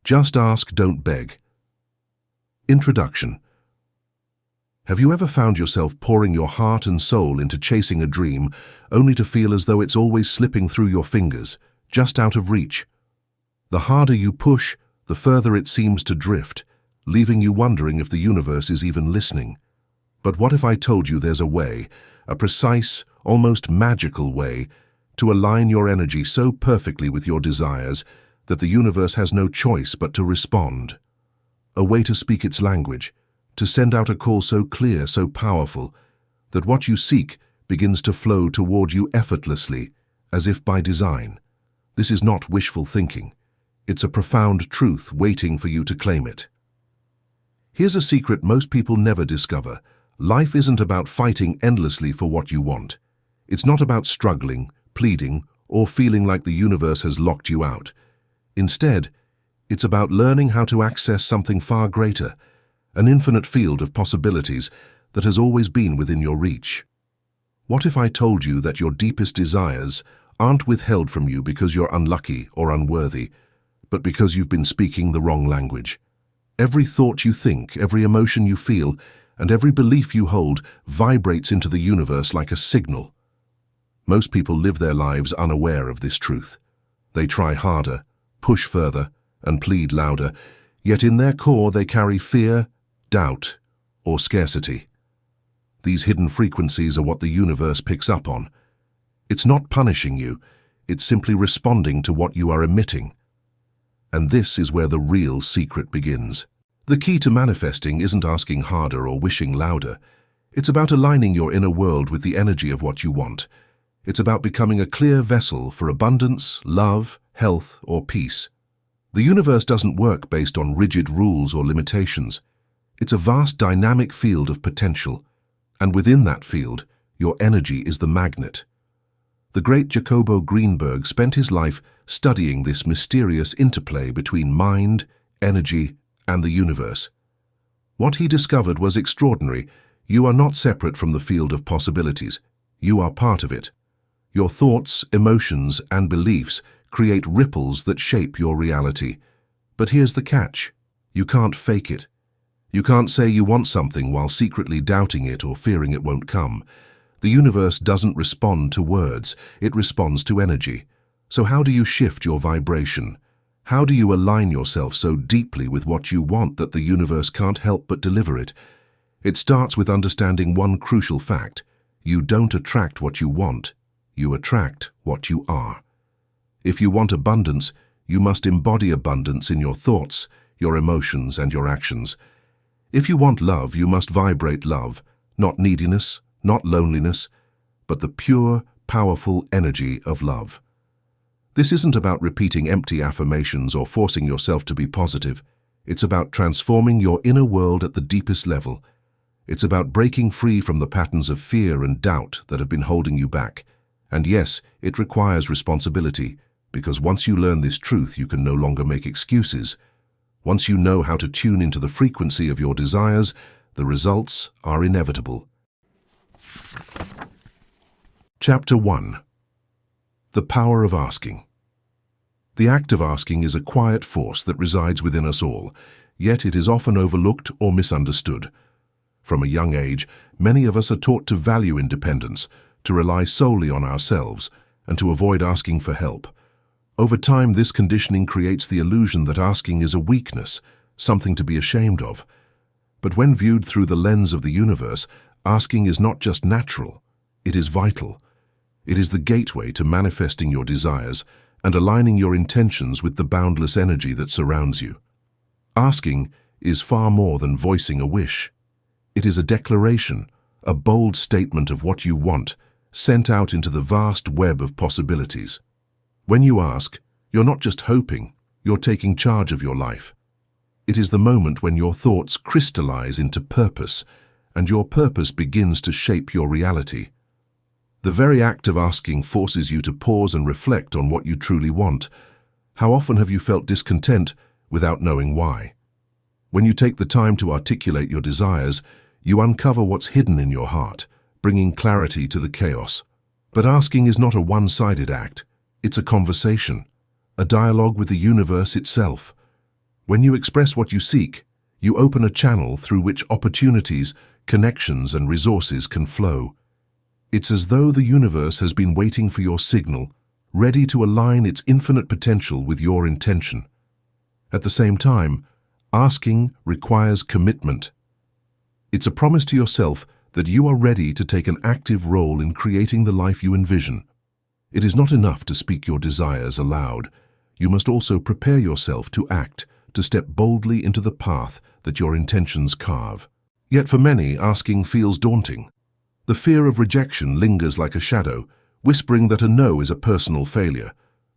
Just ask, don't beg. Introduction. Have you ever found yourself pouring your heart and soul into chasing a dream, only to feel as though it's always slipping through your fingers, just out of reach? The harder you push, the further it seems to drift, leaving you wondering if the universe is even listening. But what if I told you there's a way, a precise, almost magical way, to align your energy so perfectly with your desires that the universe has no choice but to respond? A way to speak its language, to send out a call so clear, so powerful, that what you seek begins to flow toward you effortlessly, as if by design. This is not wishful thinking. It's a profound truth waiting for you to claim it. Here's a secret most people never discover. Life isn't about fighting endlessly for what you want. It's not about struggling, pleading, or feeling like the universe has locked you out. Instead, it's about learning how to access something far greater, an infinite field of possibilities that has always been within your reach. What if I told you that your deepest desires aren't withheld from you because you're unlucky or unworthy, but because you've been speaking the wrong language? Every thought you think, every emotion you feel, and every belief you hold vibrates into the universe like a signal. Most people live their lives unaware of this truth. They try harder, push further, and plead louder, yet in their core they carry fear, doubt, or scarcity. These hidden frequencies are what the universe picks up on. It's not punishing you, it's simply responding to what you are emitting. And this is where the real secret begins. The key to manifesting isn't asking harder or wishing louder. It's about aligning your inner world with the energy of what you want. It's about becoming a clear vessel for abundance, love, health, or peace. The universe doesn't work based on rigid rules or limitations. It's a vast dynamic field of potential, and within that field, your energy is the magnet. The great Jacobo Grinberg spent his life studying this mysterious interplay between mind, energy, and the universe. What he discovered was extraordinary. You are not separate from the field of possibilities. You are part of it. Your thoughts, emotions, and beliefs create ripples that shape your reality. But here's the catch. You can't fake it. You can't say you want something while secretly doubting it or fearing it won't come. The universe doesn't respond to words, it responds to energy. So how do you shift your vibration? How do you align yourself so deeply with what you want that the universe can't help but deliver it? It starts with understanding one crucial fact. You don't attract what you want, you attract what you are. If you want abundance, you must embody abundance in your thoughts, your emotions, and your actions. If you want love, you must vibrate love, not neediness, not loneliness, but the pure, powerful energy of love. This isn't about repeating empty affirmations or forcing yourself to be positive. It's about transforming your inner world at the deepest level. It's about breaking free from the patterns of fear and doubt that have been holding you back. And yes, it requires responsibility, because once you learn this truth, you can no longer make excuses. Once you know how to tune into the frequency of your desires, the results are inevitable. Chapter 1. The Power of Asking. The act of asking is a quiet force that resides within us all, yet it is often overlooked or misunderstood. From a young age, many of us are taught to value independence, to rely solely on ourselves, and to avoid asking for help. Over time, this conditioning creates the illusion that asking is a weakness, something to be ashamed of. But when viewed through the lens of the universe, asking is not just natural, it is vital. It is the gateway to manifesting your desires and aligning your intentions with the boundless energy that surrounds you. Asking is far more than voicing a wish. It is a declaration, a bold statement of what you want, sent out into the vast web of possibilities. When you ask, you're not just hoping, you're taking charge of your life. It is the moment when your thoughts crystallize into purpose, and your purpose begins to shape your reality. The very act of asking forces you to pause and reflect on what you truly want. How often have you felt discontent without knowing why? When you take the time to articulate your desires, you uncover what's hidden in your heart, bringing clarity to the chaos. But asking is not a one-sided act. It's a conversation, a dialogue with the universe itself. When you express what you seek, you open a channel through which opportunities, connections, and resources can flow. It's as though the universe has been waiting for your signal, ready to align its infinite potential with your intention. At the same time, asking requires commitment. It's a promise to yourself that you are ready to take an active role in creating the life you envision. It is not enough to speak your desires aloud. You must also prepare yourself to act, to step boldly into the path that your intentions carve. Yet for many, asking feels daunting. The fear of rejection lingers like a shadow, whispering that a no is a personal failure.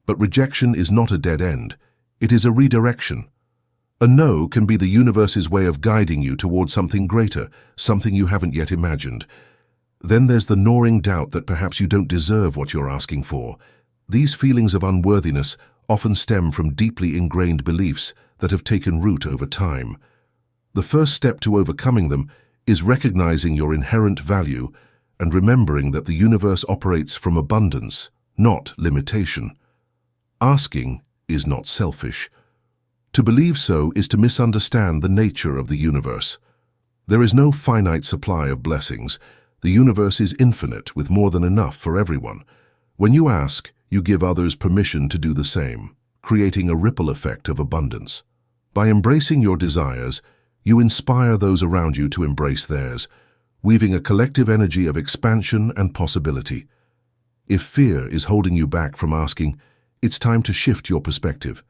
But rejection is not a dead end. It is a redirection. A no can be the universe's way of guiding you towards something greater, something you haven't yet imagined. Then there's the gnawing doubt that perhaps you don't deserve what you're asking for. These feelings of unworthiness often stem from deeply ingrained beliefs that have taken root over time. The first step to overcoming them is recognizing your inherent value and remembering that the universe operates from abundance, not limitation. Asking is not selfish. To believe so is to misunderstand the nature of the universe. There is no finite supply of blessings. The universe is infinite, with more than enough for everyone. When you ask, you give others permission to do the same, creating a ripple effect of abundance. By embracing your desires, you inspire those around you to embrace theirs, weaving a collective energy of expansion and possibility. If fear is holding you back from asking, it's time to shift your perspective.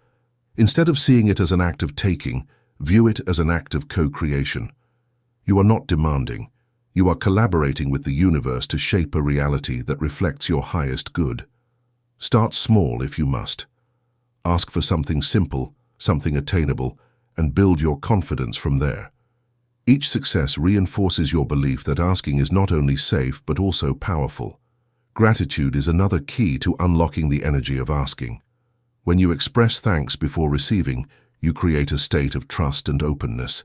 Instead of seeing it as an act of taking, view it as an act of co-creation. You are not demanding. You are collaborating with the universe to shape a reality that reflects your highest good. Start small if you must. Ask for something simple, something attainable, and build your confidence from there. Each success reinforces your belief that asking is not only safe but also powerful. Gratitude is another key to unlocking the energy of asking. When you express thanks before receiving, you create a state of trust and openness.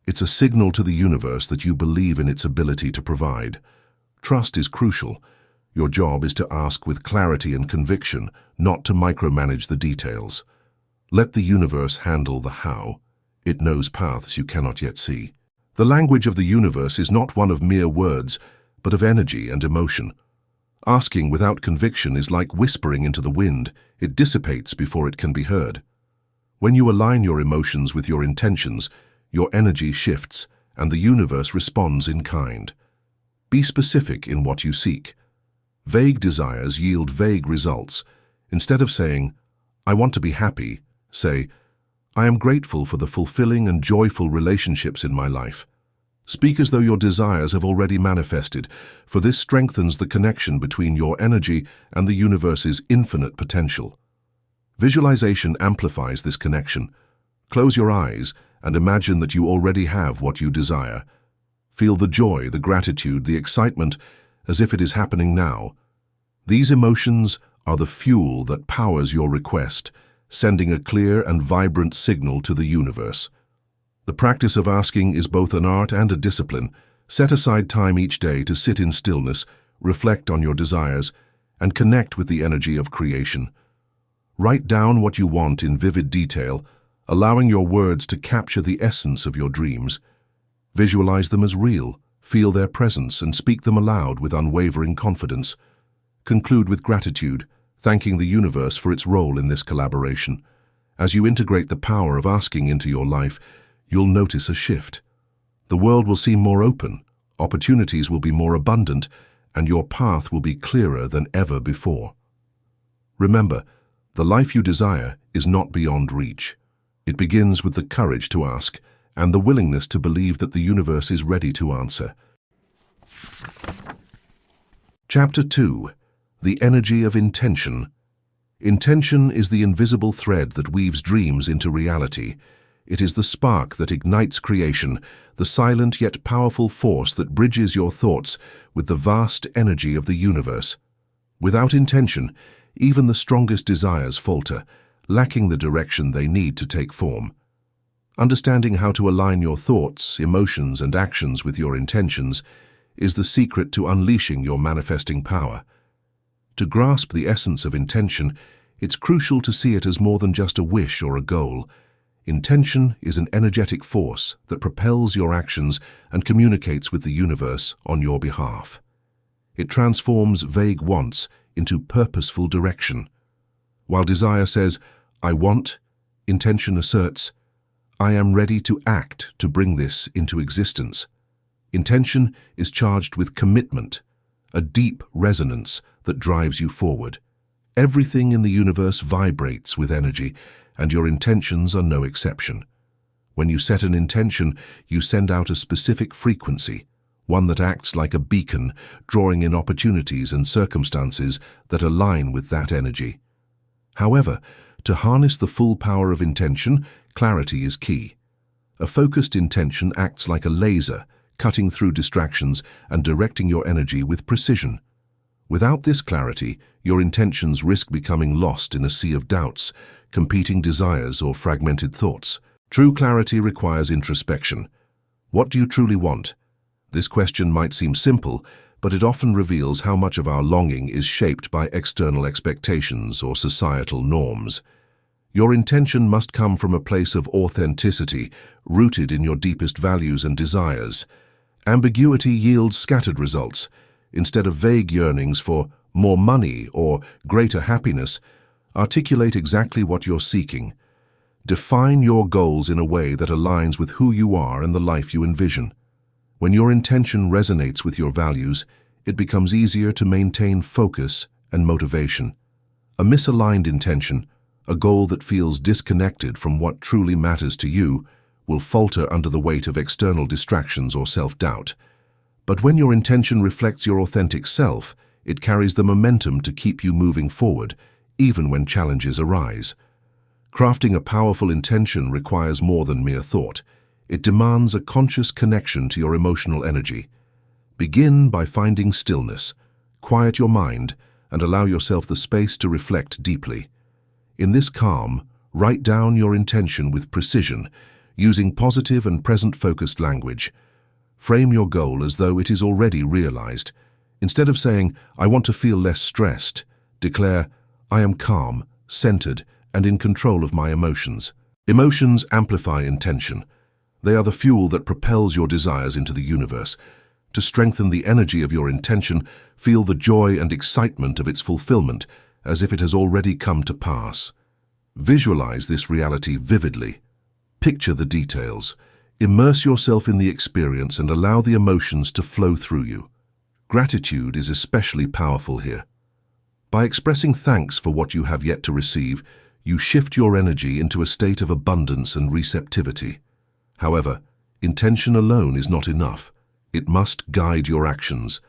It's a signal to the universe that you believe in its ability to provide. Trust is crucial. Your job is to ask with clarity and conviction, not to micromanage the details. Let the universe handle the how. It knows paths you cannot yet see. The language of the universe is not one of mere words, but of energy and emotion. Asking without conviction is like whispering into the wind. It dissipates before it can be heard. When you align your emotions with your intentions, your energy shifts, and the universe responds in kind. Be specific in what you seek. Vague desires yield vague results. Instead of saying, "I want to be happy," say, "I am grateful for the fulfilling and joyful relationships in my life." Speak as though your desires have already manifested, for this strengthens the connection between your energy and the universe's infinite potential. Visualization amplifies this connection. Close your eyes and imagine that you already have what you desire. Feel the joy, the gratitude, the excitement, as if it is happening now. These emotions are the fuel that powers your request, sending a clear and vibrant signal to the universe. The practice of asking is both an art and a discipline. Set aside time each day to sit in stillness, reflect on your desires, and connect with the energy of creation. Write down what you want in vivid detail, allowing your words to capture the essence of your dreams. Visualize them as real, feel their presence, and speak them aloud with unwavering confidence. Conclude with gratitude, thanking the universe for its role in this collaboration. As you integrate the power of asking into your life, you'll notice a shift. The world will seem more open, opportunities will be more abundant, and your path will be clearer than ever before. Remember, the life you desire is not beyond reach. It begins with the courage to ask and the willingness to believe that the universe is ready to answer. Chapter 2. The Energy of Intention. Intention is the invisible thread that weaves dreams into reality. It is the spark that ignites creation, the silent yet powerful force that bridges your thoughts with the vast energy of the universe. Without intention, even the strongest desires falter, lacking the direction they need to take form. Understanding how to align your thoughts, emotions, and actions with your intentions is the secret to unleashing your manifesting power. To grasp the essence of intention, it's crucial to see it as more than just a wish or a goal. Intention is an energetic force that propels your actions and communicates with the universe on your behalf. It transforms vague wants into purposeful direction. While desire says, "I want," intention asserts, "I am ready to act to bring this into existence." Intention is charged with commitment, a deep resonance that drives you forward. Everything in the universe vibrates with energy, and your intentions are no exception. When you set an intention, you send out a specific frequency, one that acts like a beacon, drawing in opportunities and circumstances that align with that energy. However, to harness the full power of intention, clarity is key. A focused intention acts like a laser, cutting through distractions and directing your energy with precision. Without this clarity, your intentions risk becoming lost in a sea of doubts, competing desires, or fragmented thoughts. True clarity requires introspection. What do you truly want? This question might seem simple, but it often reveals how much of our longing is shaped by external expectations or societal norms. Your intention must come from a place of authenticity, rooted in your deepest values and desires. Ambiguity yields scattered results. Instead of vague yearnings for more money or greater happiness, articulate exactly what you're seeking. Define your goals in a way that aligns with who you are and the life you envision. When your intention resonates with your values, it becomes easier to maintain focus and motivation. A misaligned intention, a goal that feels disconnected from what truly matters to you, will falter under the weight of external distractions or self-doubt. But when your intention reflects your authentic self, it carries the momentum to keep you moving forward, even when challenges arise. Crafting a powerful intention requires more than mere thought. It demands a conscious connection to your emotional energy. Begin by finding stillness. Quiet your mind and allow yourself the space to reflect deeply. In this calm, write down your intention with precision, using positive and present-focused language. Frame your goal as though it is already realized. Instead of saying, "I want to feel less stressed," declare, "I am calm, centered, and in control of my emotions." Emotions amplify intention. They are the fuel that propels your desires into the universe. To strengthen the energy of your intention, feel the joy and excitement of its fulfillment, as if it has already come to pass. Visualize this reality vividly. Picture the details. Immerse yourself in the experience and allow the emotions to flow through you. Gratitude is especially powerful here. By expressing thanks for what you have yet to receive, you shift your energy into a state of abundance and receptivity. However, intention alone is not enough. It must guide your actions.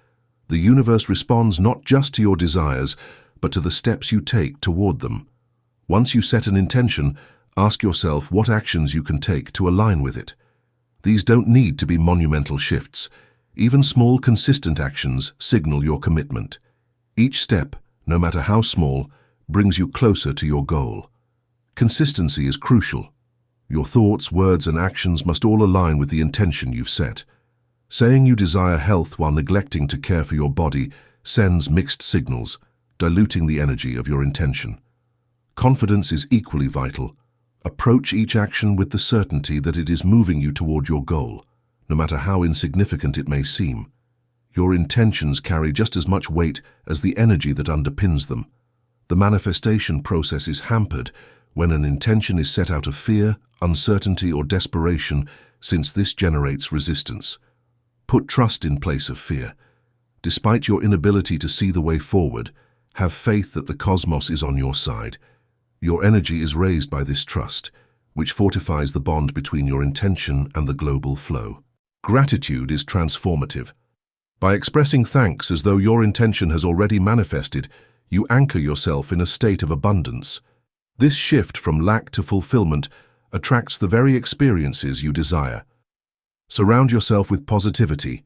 The universe responds not just to your desires, but to the steps you take toward them. Once you set an intention, ask yourself what actions you can take to align with it. These don't need to be monumental shifts. Even small, consistent actions signal your commitment. Each step, no matter how small, brings you closer to your goal. Consistency is crucial. Your thoughts, words, and actions must all align with the intention you've set. Saying you desire health while neglecting to care for your body sends mixed signals, diluting the energy of your intention. Confidence is equally vital. Approach each action with the certainty that it is moving you toward your goal, no matter how insignificant it may seem. Your intentions carry just as much weight as the energy that underpins them. The manifestation process is hampered when an intention is set out of fear, uncertainty, or desperation, since this generates resistance. Put trust in place of fear. Despite your inability to see the way forward, have faith that the cosmos is on your side. Your energy is raised by this trust, which fortifies the bond between your intention and the global flow. Gratitude is transformative. By expressing thanks as though your intention has already manifested, you anchor yourself in a state of abundance. This shift from lack to fulfillment attracts the very experiences you desire. Surround yourself with positivity,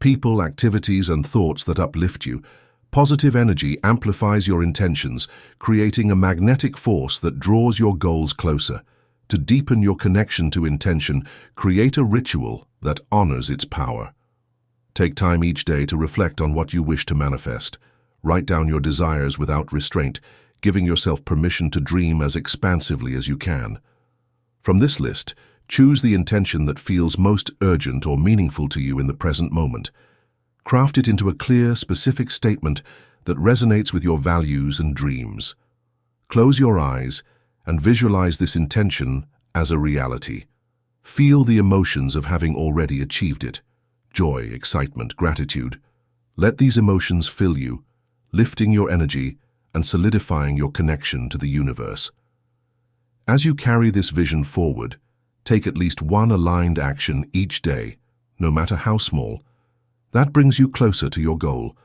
people, activities, and thoughts that uplift you. Positive energy amplifies your intentions, creating a magnetic force that draws your goals closer. To deepen your connection to intention, create a ritual that honors its power. Take time each day to reflect on what you wish to manifest. Write down your desires without restraint, giving yourself permission to dream as expansively as you can. From this list, choose the intention that feels most urgent or meaningful to you in the present moment. Craft it into a clear, specific statement that resonates with your values and dreams. Close your eyes and visualize this intention as a reality. Feel the emotions of having already achieved it. Joy, excitement, gratitude. Let these emotions fill you, lifting your energy and solidifying your connection to the universe. As you carry this vision forward, take at least one aligned action each day, no matter how small. That brings you closer to your goal.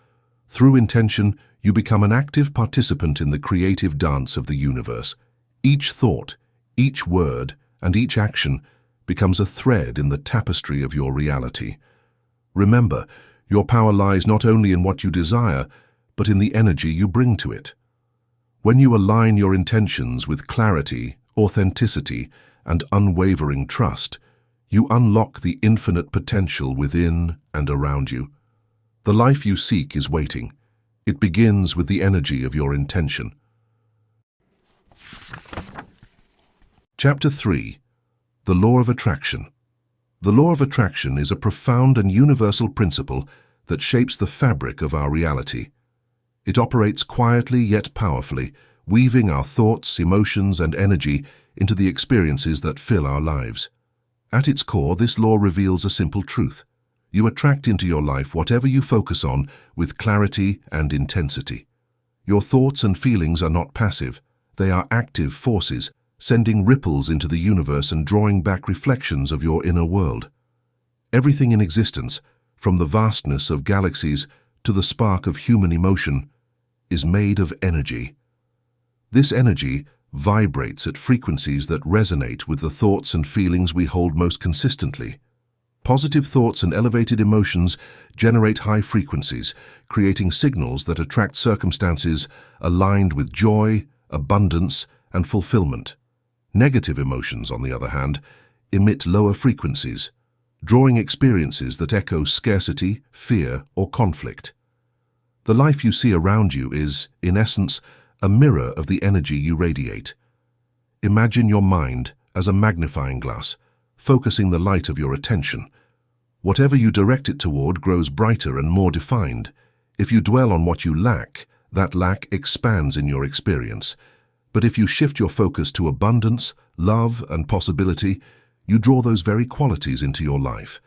Through intention, you become an active participant in the creative dance of the universe. Each thought, each word, and each action becomes a thread in the tapestry of your reality. Remember, your power lies not only in what you desire, but in the energy you bring to it. When you align your intentions with clarity, authenticity, and unwavering trust, you unlock the infinite potential within and around you. The life you seek is waiting. It begins with the energy of your intention. Chapter 3. The Law of Attraction. The law of attraction is a profound and universal principle that shapes the fabric of our reality. It operates quietly yet powerfully, weaving our thoughts, emotions, and energy into the experiences that fill our lives. At its core, this law reveals a simple truth. You attract into your life whatever you focus on with clarity and intensity. Your thoughts and feelings are not passive. They are active forces, sending ripples into the universe and drawing back reflections of your inner world. Everything in existence, from the vastness of galaxies to the spark of human emotion, is made of energy. This energy vibrates at frequencies that resonate with the thoughts and feelings we hold most consistently. Positive thoughts and elevated emotions generate high frequencies, creating signals that attract circumstances aligned with joy, abundance, and fulfillment. Negative emotions, on the other hand, emit lower frequencies, drawing experiences that echo scarcity, fear, or conflict. The life you see around you is, in essence, a mirror of the energy you radiate. Imagine your mind as a magnifying glass, focusing the light of your attention. Whatever you direct it toward grows brighter and more defined. If you dwell on what you lack, that lack expands in your experience. But if you shift your focus to abundance, love, and possibility, you draw those very qualities into your life.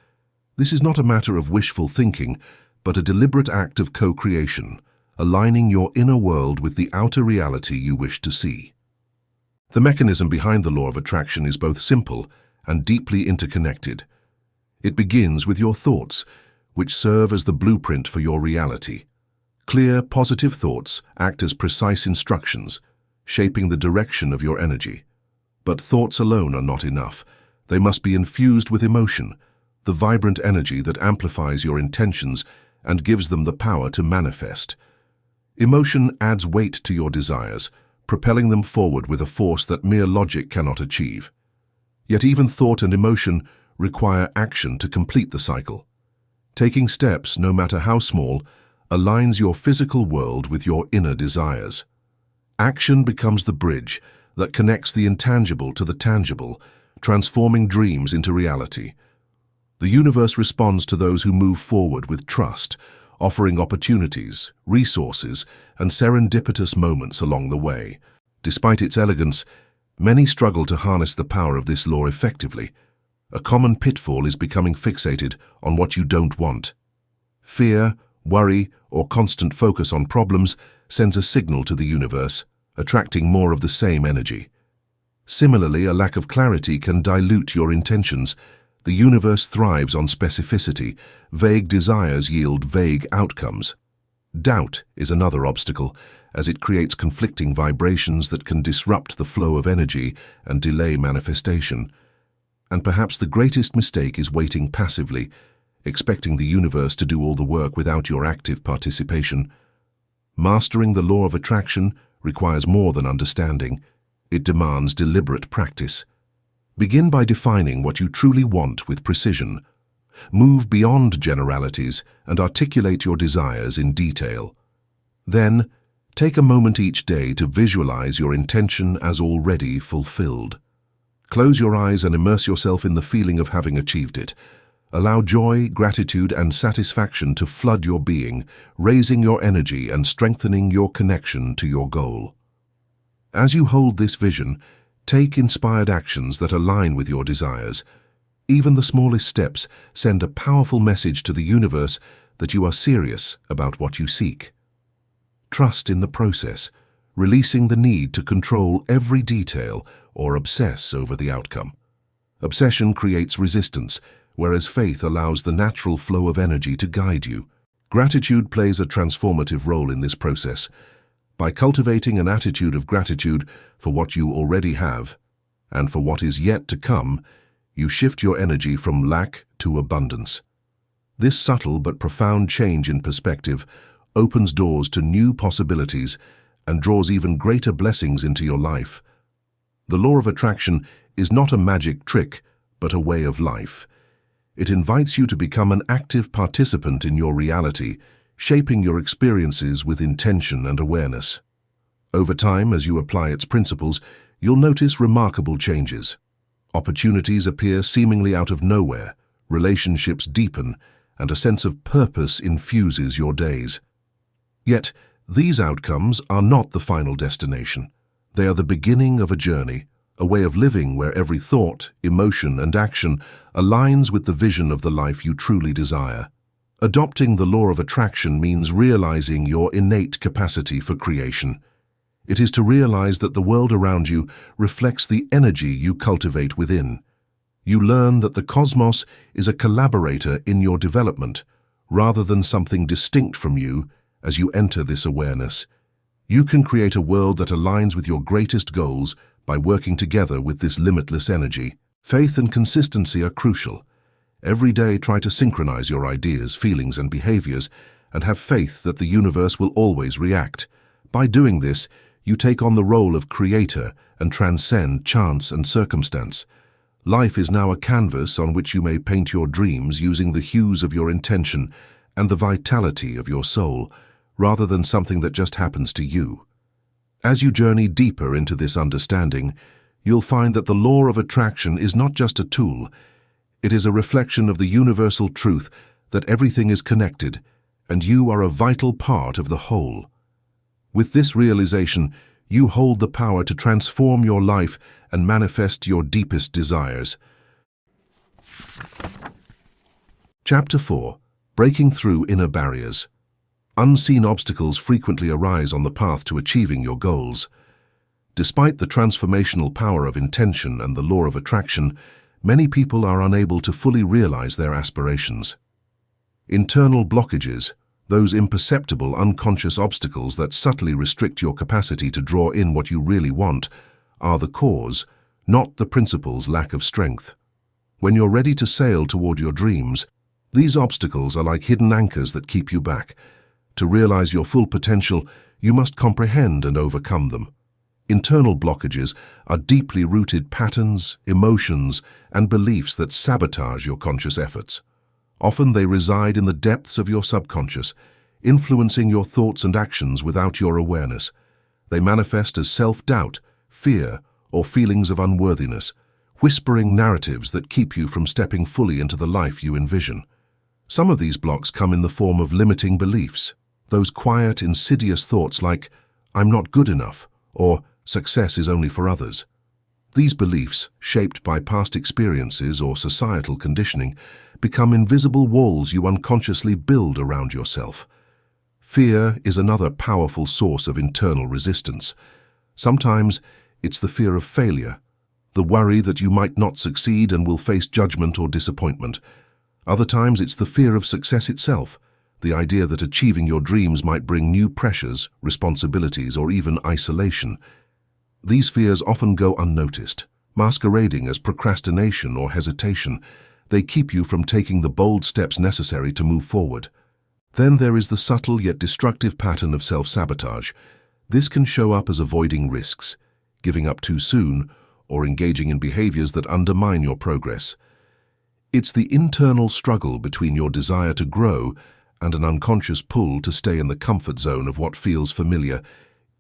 This is not a matter of wishful thinking, but a deliberate act of co-creation, aligning your inner world with the outer reality you wish to see. The mechanism behind the law of attraction is both simple and deeply interconnected. It begins with your thoughts, which serve as the blueprint for your reality. Clear, positive thoughts act as precise instructions, shaping the direction of your energy. But thoughts alone are not enough. They must be infused with emotion, the vibrant energy that amplifies your intentions and gives them the power to manifest. Emotion adds weight to your desires, propelling them forward with a force that mere logic cannot achieve. Yet even thought and emotion require action to complete the cycle. Taking steps, no matter how small, aligns your physical world with your inner desires. Action becomes the bridge that connects the intangible to the tangible, transforming dreams into reality. The universe responds to those who move forward with trust, offering opportunities, resources, and serendipitous moments along the way. Despite its elegance, many struggle to harness the power of this law effectively. A common pitfall is becoming fixated on what you don't want. Fear, worry, or constant focus on problems sends a signal to the universe, attracting more of the same energy. Similarly, a lack of clarity can dilute your intentions. The universe thrives on specificity. Vague desires yield vague outcomes. Doubt is another obstacle, as it creates conflicting vibrations that can disrupt the flow of energy and delay manifestation. And perhaps the greatest mistake is waiting passively, expecting the universe to do all the work without your active participation. Mastering the law of attraction requires more than understanding. It demands deliberate practice. Begin by defining what you truly want with precision. Move beyond generalities and articulate your desires in detail. Then, take a moment each day to visualize your intention as already fulfilled. Close your eyes and immerse yourself in the feeling of having achieved it. Allow joy, gratitude, and satisfaction to flood your being, raising your energy and strengthening your connection to your goal. As you hold this vision, take inspired actions that align with your desires. Even the smallest steps send a powerful message to the universe that you are serious about what you seek. Trust in the process, releasing the need to control every detail or obsess over the outcome. Obsession creates resistance, whereas faith allows the natural flow of energy to guide you. Gratitude plays a transformative role in this process. By cultivating an attitude of gratitude for what you already have and for what is yet to come, you shift your energy from lack to abundance. This subtle but profound change in perspective opens doors to new possibilities and draws even greater blessings into your life. The law of attraction is not a magic trick, but a way of life. It invites you to become an active participant in your reality, shaping your experiences with intention and awareness. Over time, as you apply its principles, you'll notice remarkable changes. Opportunities appear seemingly out of nowhere, relationships deepen, and a sense of purpose infuses your days. Yet, these outcomes are not the final destination. They are the beginning of a journey, a way of living where every thought, emotion, and action aligns with the vision of the life you truly desire. Adopting the law of attraction means realizing your innate capacity for creation. It is to realize that the world around you reflects the energy you cultivate within. You learn that the cosmos is a collaborator in your development, rather than something distinct from you. As you enter this awareness, you can create a world that aligns with your greatest goals by working together with this limitless energy. Faith and consistency are crucial. Every day try to synchronize your ideas, feelings, and behaviors, and have faith that the universe will always react. By doing this, you take on the role of creator and transcend chance and circumstance. Life is now a canvas on which you may paint your dreams using the hues of your intention and the vitality of your soul, rather than something that just happens to you. As you journey deeper into this understanding, you'll find that the law of attraction is not just a tool. It is a reflection of the universal truth that everything is connected, and you are a vital part of the whole. With this realization, you hold the power to transform your life and manifest your deepest desires. Chapter 4. Breaking Through Inner Barriers. Unseen obstacles frequently arise on the path to achieving your goals. Despite the transformational power of intention and the law of attraction, many people are unable to fully realize their aspirations. Internal blockages, those imperceptible unconscious obstacles that subtly restrict your capacity to draw in what you really want, are the cause, not the principal's lack of strength. When you're ready to sail toward your dreams, these obstacles are like hidden anchors that keep you back. To realize your full potential, you must comprehend and overcome them. Internal blockages are deeply rooted patterns, emotions, and beliefs that sabotage your conscious efforts. Often they reside in the depths of your subconscious, influencing your thoughts and actions without your awareness. They manifest as self-doubt, fear, or feelings of unworthiness, whispering narratives that keep you from stepping fully into the life you envision. Some of these blocks come in the form of limiting beliefs. Those quiet, insidious thoughts like, "I'm not good enough," or "success is only for others." These beliefs, shaped by past experiences or societal conditioning, become invisible walls you unconsciously build around yourself. Fear is another powerful source of internal resistance. Sometimes it's the fear of failure, the worry that you might not succeed and will face judgment or disappointment. Other times it's the fear of success itself, the idea that achieving your dreams might bring new pressures, responsibilities, or even isolation. These fears often go unnoticed, masquerading as procrastination or hesitation. They keep you from taking the bold steps necessary to move forward. Then there is the subtle yet destructive pattern of self-sabotage. This can show up as avoiding risks, giving up too soon, or engaging in behaviors that undermine your progress. It's the internal struggle between your desire to grow and an unconscious pull to stay in the comfort zone of what feels familiar,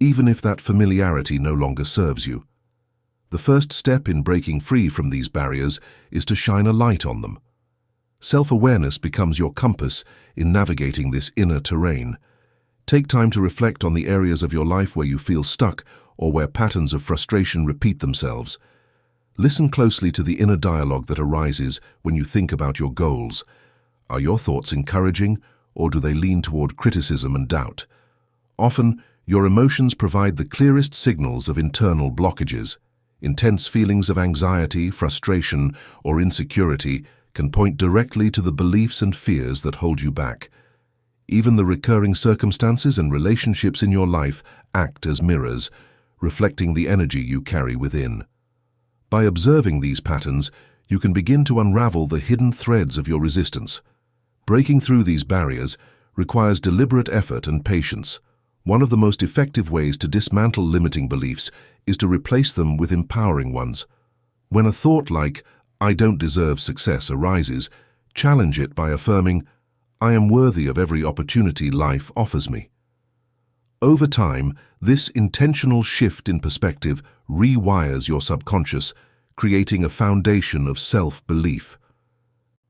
even if that familiarity no longer serves you. The first step in breaking free from these barriers is to shine a light on them. Self-awareness becomes your compass in navigating this inner terrain. Take time to reflect on the areas of your life where you feel stuck or where patterns of frustration repeat themselves. Listen closely to the inner dialogue that arises when you think about your goals. Are your thoughts encouraging, or do they lean toward criticism and doubt? Often, your emotions provide the clearest signals of internal blockages. Intense feelings of anxiety, frustration, or insecurity can point directly to the beliefs and fears that hold you back. Even the recurring circumstances and relationships in your life act as mirrors, reflecting the energy you carry within. By observing these patterns, you can begin to unravel the hidden threads of your resistance. Breaking through these barriers requires deliberate effort and patience. One of the most effective ways to dismantle limiting beliefs is to replace them with empowering ones. When a thought like, "I don't deserve success," arises, challenge it by affirming, "I am worthy of every opportunity life offers me." Over time, this intentional shift in perspective rewires your subconscious, creating a foundation of self-belief.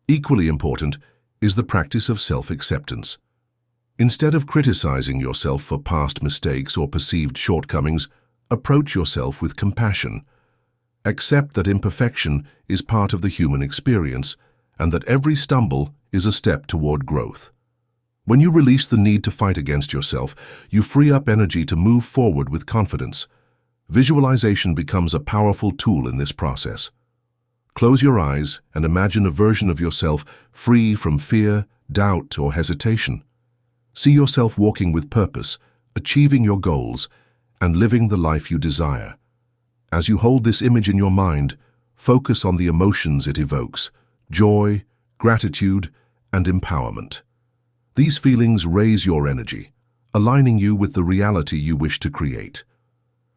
Equally important is the practice of self-acceptance. Instead of criticizing yourself for past mistakes or perceived shortcomings, approach yourself with compassion. Accept that imperfection is part of the human experience and that every stumble is a step toward growth. When you release the need to fight against yourself, you free up energy to move forward with confidence. Visualization becomes a powerful tool in this process. Close your eyes and imagine a version of yourself free from fear, doubt, or hesitation. See yourself walking with purpose, achieving your goals, and living the life you desire. As you hold this image in your mind, focus on the emotions it evokes: joy, gratitude, and empowerment. These feelings raise your energy, aligning you with the reality you wish to create.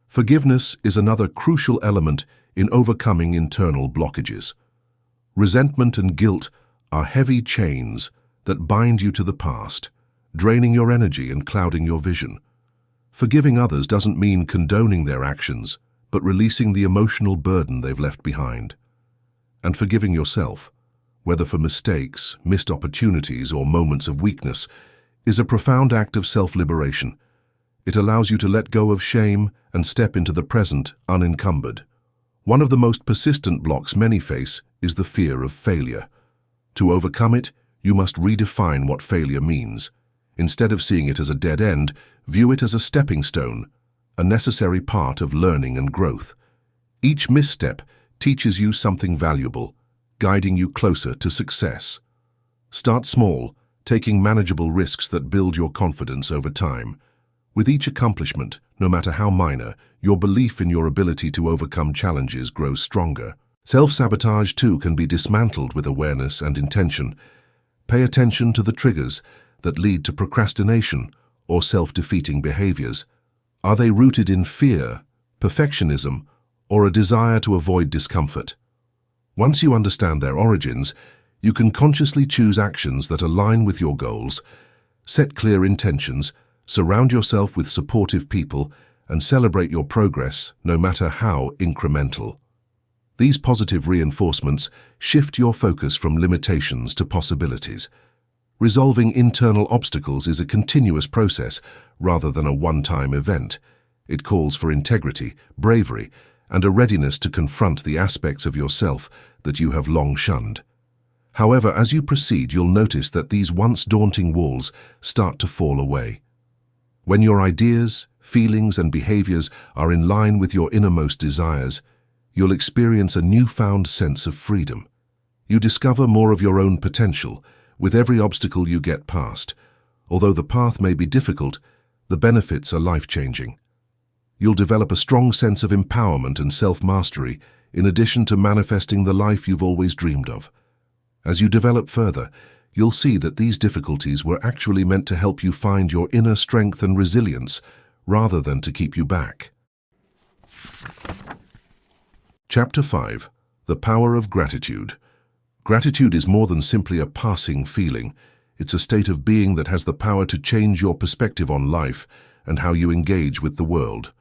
Forgiveness is another crucial element in overcoming internal blockages. Resentment and guilt are heavy chains that bind you to the past, draining your energy and clouding your vision. Forgiving others doesn't mean condoning their actions, but releasing the emotional burden they've left behind. And forgiving yourself, whether for mistakes, missed opportunities, or moments of weakness, is a profound act of self-liberation. It allows you to let go of shame and step into the present unencumbered. One of the most persistent blocks many face is the fear of failure. To overcome it, you must redefine what failure means. Instead of seeing it as a dead end, view it as a stepping stone, a necessary part of learning and growth. Each misstep teaches you something valuable, guiding you closer to success. Start small, taking manageable risks that build your confidence over time. With each accomplishment, no matter how minor, your belief in your ability to overcome challenges grows stronger. Self-sabotage, too, can be dismantled with awareness and intention. Pay attention to the triggers that lead to procrastination or self-defeating behaviors. Are they rooted in fear, perfectionism, or a desire to avoid discomfort? Once you understand their origins, you can consciously choose actions that align with your goals, set clear intentions, surround yourself with supportive people, and celebrate your progress, no matter how incremental. These positive reinforcements shift your focus from limitations to possibilities. Resolving internal obstacles is a continuous process rather than a one-time event. It calls for integrity, bravery, and a readiness to confront the aspects of yourself that you have long shunned. However, as you proceed, you'll notice that these once daunting walls start to fall away. When your ideas, feelings, and behaviors are in line with your innermost desires, you'll experience a newfound sense of freedom. You discover more of your own potential with every obstacle you get past. Although the path may be difficult, the benefits are life-changing. You'll develop a strong sense of empowerment and self-mastery, in addition to manifesting the life you've always dreamed of. As you develop further, you'll see that these difficulties were actually meant to help you find your inner strength and resilience, rather than to keep you back. Chapter 5. The Power of Gratitude. Gratitude is more than simply a passing feeling. It's a state of being that has the power to change your perspective on life and how you engage with the world.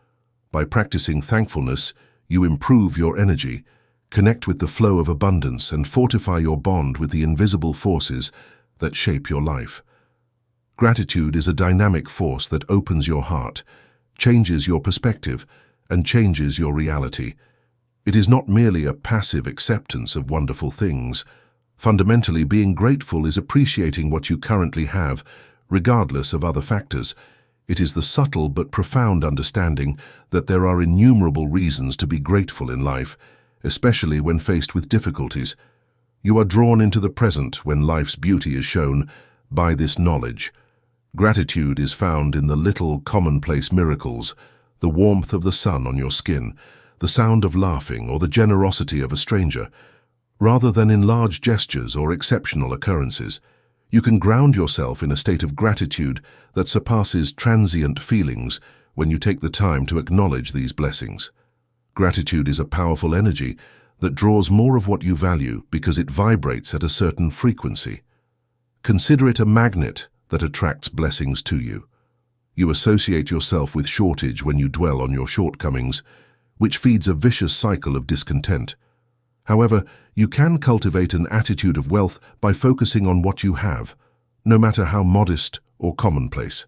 By practicing thankfulness, You improve your energy, connect with the flow of abundance, and fortify your bond with the invisible forces that shape your life. Gratitude is a dynamic force that opens your heart, changes your perspective, and changes your reality. It is not merely a passive acceptance of wonderful things. Fundamentally, being grateful is appreciating what you currently have, regardless of other factors. It is the subtle but profound understanding that there are innumerable reasons to be grateful in life, especially when faced with difficulties. You are drawn into the present when life's beauty is shown by this knowledge. Gratitude is found in the little commonplace miracles, the warmth of the sun on your skin, the sound of laughing, or the generosity of a stranger. Rather than in large gestures or exceptional occurrences, you can ground yourself in a state of gratitude that surpasses transient feelings when you take the time to acknowledge these blessings. Gratitude is a powerful energy that draws more of what you value because it vibrates at a certain frequency. Consider it a magnet that attracts blessings to you. You associate yourself with shortage when you dwell on your shortcomings, which feeds a vicious cycle of discontent. However, you can cultivate an attitude of wealth by focusing on what you have, no matter how modest or commonplace.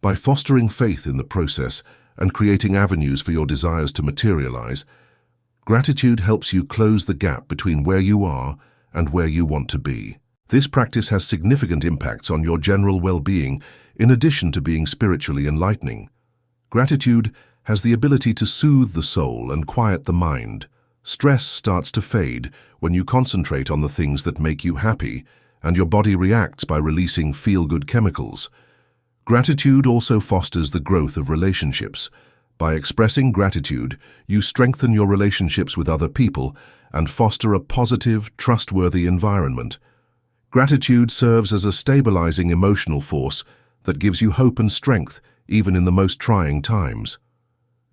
By fostering faith in the process and creating avenues for your desires to materialize, gratitude helps you close the gap between where you are and where you want to be. This practice has significant impacts on your general well-being, in addition to being spiritually enlightening. Gratitude has the ability to soothe the soul and quiet the mind. Stress starts to fade when you concentrate on the things that make you happy, and your body reacts by releasing feel-good chemicals. Gratitude also fosters the growth of relationships. By expressing gratitude, you strengthen your relationships with other people and foster a positive, trustworthy environment. Gratitude serves as a stabilizing emotional force that gives you hope and strength even in the most trying times.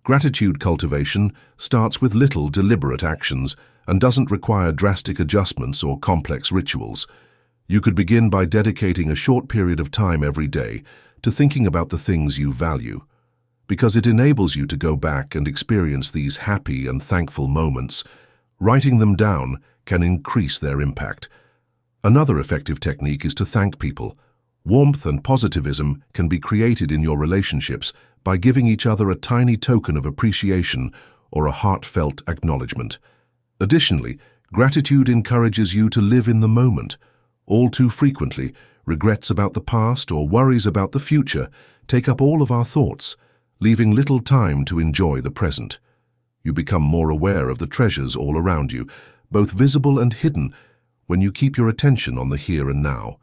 Gratitude cultivation starts with little deliberate actions and doesn't require drastic adjustments or complex rituals. You could begin by dedicating a short period of time every day to thinking about the things you value, because it enables you to go back and experience these happy and thankful moments. Writing them down can increase their impact. Another effective technique is to thank people. Warmth and positivism can be created in your relationships by giving each other a tiny token of appreciation or a heartfelt acknowledgement. Additionally, gratitude encourages you to live in the moment. All too frequently, regrets about the past or worries about the future take up all of our thoughts, leaving little time to enjoy the present. You become more aware of the treasures all around you, both visible and hidden, when you keep your attention on the here and now.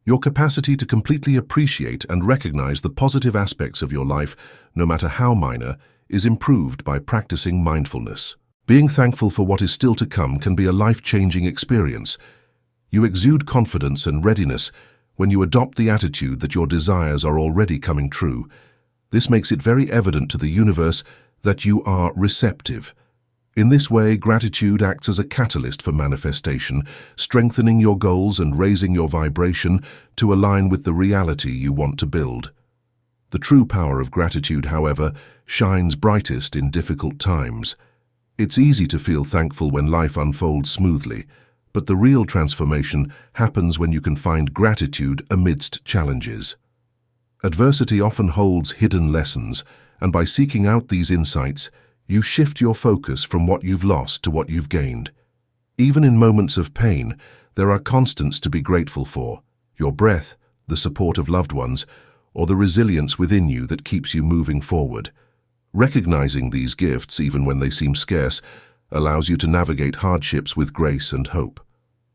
Your capacity to completely appreciate and recognize the positive aspects of your life, no matter how minor, is improved by practicing mindfulness. Being thankful for what is still to come can be a life-changing experience. You exude confidence and readiness when you adopt the attitude that your desires are already coming true. This makes it very evident to the universe that you are receptive. In this way, gratitude acts as a catalyst for manifestation, strengthening your goals and raising your vibration to align with the reality you want to build. The true power of gratitude, however, shines brightest in difficult times. It's easy to feel thankful when life unfolds smoothly, but the real transformation happens when you can find gratitude amidst challenges. Adversity often holds hidden lessons, and by seeking out these insights, you shift your focus from what you've lost to what you've gained. Even in moments of pain, there are constants to be grateful for: your breath, the support of loved ones, or the resilience within you that keeps you moving forward. Recognizing these gifts, even when they seem scarce, allows you to navigate hardships with grace and hope.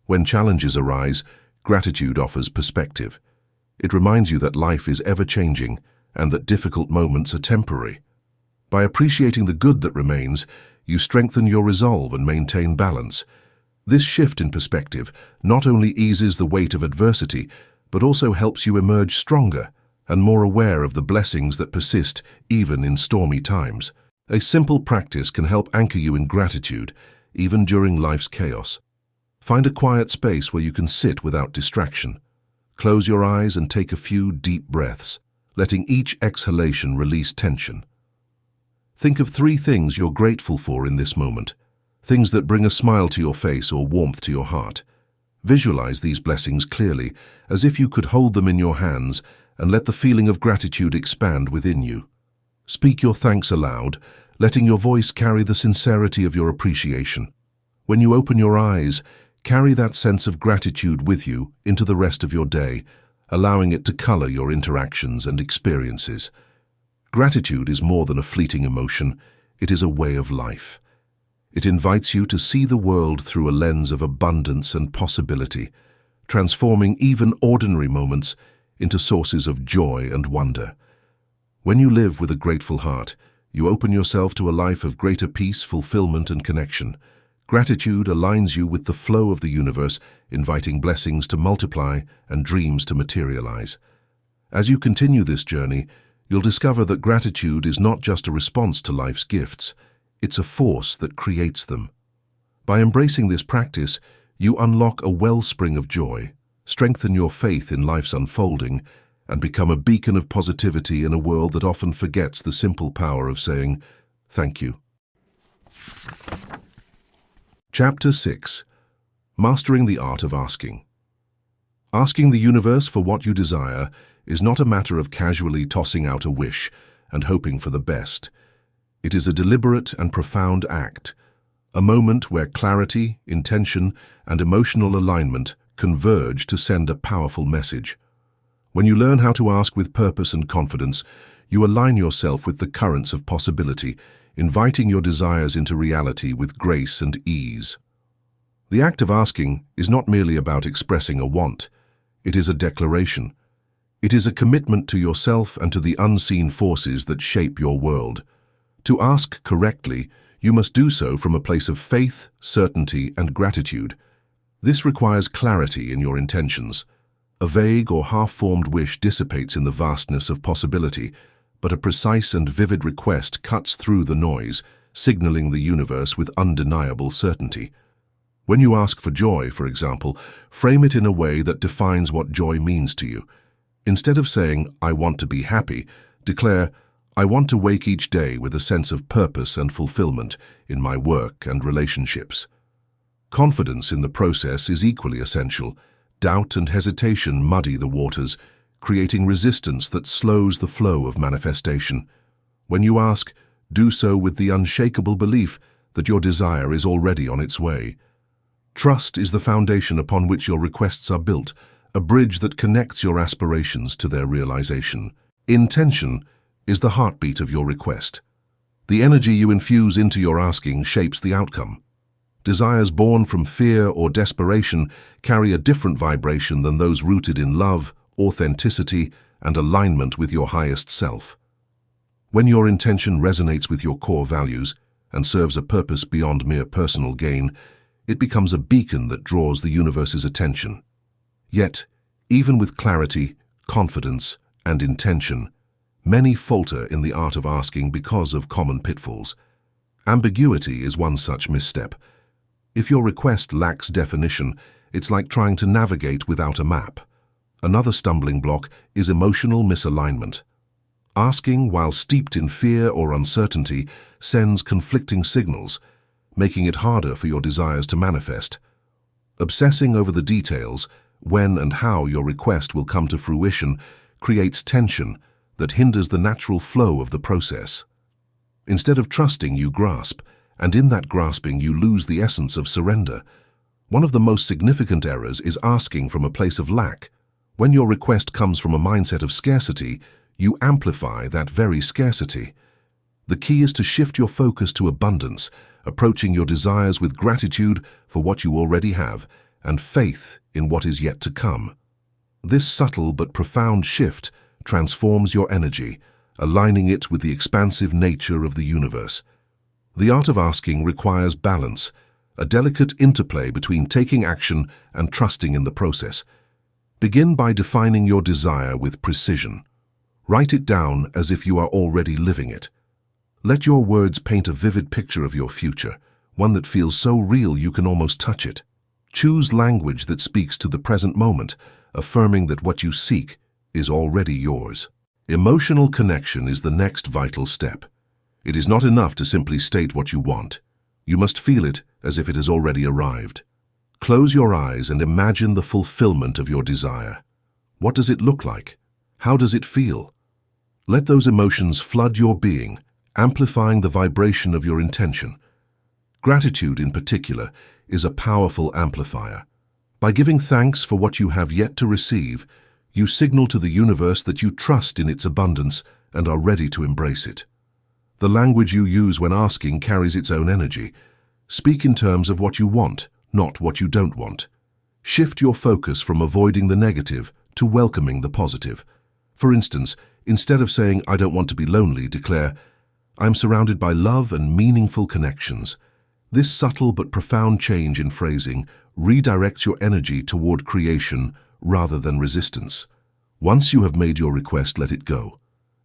When challenges arise, gratitude offers perspective. It reminds you that life is ever-changing and that difficult moments are temporary. By appreciating the good that remains, you strengthen your resolve and maintain balance. This shift in perspective not only eases the weight of adversity, but also helps you emerge stronger and more aware of the blessings that persist even in stormy times. A simple practice can help anchor you in gratitude, even during life's chaos. Find a quiet space where you can sit without distraction. Close your eyes and take a few deep breaths, letting each exhalation release tension. Think of 3 things you're grateful for in this moment, things that bring a smile to your face or warmth to your heart. Visualize these blessings clearly, as if you could hold them in your hands, and let the feeling of gratitude expand within you. Speak your thanks aloud, letting your voice carry the sincerity of your appreciation. When you open your eyes, carry that sense of gratitude with you into the rest of your day, allowing it to color your interactions and experiences. Gratitude is more than a fleeting emotion, it is a way of life. It invites you to see the world through a lens of abundance and possibility, transforming even ordinary moments into sources of joy and wonder. When you live with a grateful heart, you open yourself to a life of greater peace, fulfillment, and connection. Gratitude aligns you with the flow of the universe, inviting blessings to multiply and dreams to materialize. As you continue this journey, you'll discover that gratitude is not just a response to life's gifts, it's a force that creates them. By embracing this practice, you unlock a wellspring of joy, strengthen your faith in life's unfolding, and become a beacon of positivity in a world that often forgets the simple power of saying, "Thank you." Chapter 6. Mastering the Art of Asking. Asking the universe for what you desire is not a matter of casually tossing out a wish and hoping for the best. It is a deliberate and profound act, a moment where clarity, intention, and emotional alignment converge to send a powerful message. When you learn how to ask with purpose and confidence, you align yourself with the currents of possibility, inviting your desires into reality with grace and ease. The act of asking is not merely about expressing a want. It is a declaration. It is a commitment to yourself and to the unseen forces that shape your world. To ask correctly, you must do so from a place of faith, certainty, and gratitude. This requires clarity in your intentions. A vague or half-formed wish dissipates in the vastness of possibility, but a precise and vivid request cuts through the noise, signaling the universe with undeniable certainty. When you ask for joy, for example, frame it in a way that defines what joy means to you. Instead of saying, "I want to be happy," declare, "I want to wake each day with a sense of purpose and fulfillment in my work and relationships." Confidence in the process is equally essential. Doubt and hesitation muddy the waters, creating resistance that slows the flow of manifestation. When you ask, do so with the unshakable belief that your desire is already on its way. Trust is the foundation upon which your requests are built, a bridge that connects your aspirations to their realization. Intention is the heartbeat of your request. The energy you infuse into your asking shapes the outcome. Desires born from fear or desperation carry a different vibration than those rooted in love, authenticity, and alignment with your highest self. When your intention resonates with your core values and serves a purpose beyond mere personal gain, it becomes a beacon that draws the universe's attention. Yet, even with clarity, confidence, and intention, many falter in the art of asking because of common pitfalls. Ambiguity is one such misstep. If your request lacks definition, it's like trying to navigate without a map. Another stumbling block is emotional misalignment. Asking while steeped in fear or uncertainty sends conflicting signals, making it harder for your desires to manifest. Obsessing over the details, when and how your request will come to fruition, creates tension that hinders the natural flow of the process. Instead of trusting, you grasp, and in that grasping you lose the essence of surrender. One of the most significant errors is asking from a place of lack. When your request comes from a mindset of scarcity, you amplify that very scarcity. The key is to shift your focus to abundance, approaching your desires with gratitude for what you already have and faith in what is yet to come. This subtle but profound shift transforms your energy, aligning it with the expansive nature of the universe. The art of asking requires balance, a delicate interplay between taking action and trusting in the process. Begin by defining your desire with precision. Write it down as if you are already living it. Let your words paint a vivid picture of your future, one that feels so real you can almost touch it. Choose language that speaks to the present moment, affirming that what you seek is already yours. Emotional connection is the next vital step. It is not enough to simply state what you want. You must feel it as if it has already arrived. Close your eyes and imagine the fulfillment of your desire. What does it look like? How does it feel? Let those emotions flood your being, amplifying the vibration of your intention. Gratitude, in particular, is a powerful amplifier. By giving thanks for what you have yet to receive, you signal to the universe that you trust in its abundance and are ready to embrace it. The language you use when asking carries its own energy. Speak in terms of what you want, not what you don't want. Shift your focus from avoiding the negative to welcoming the positive. For instance, instead of saying, "I don't want to be lonely," declare, "I'm surrounded by love and meaningful connections." This subtle but profound change in phrasing redirects your energy toward creation rather than resistance. Once you have made your request, let it go.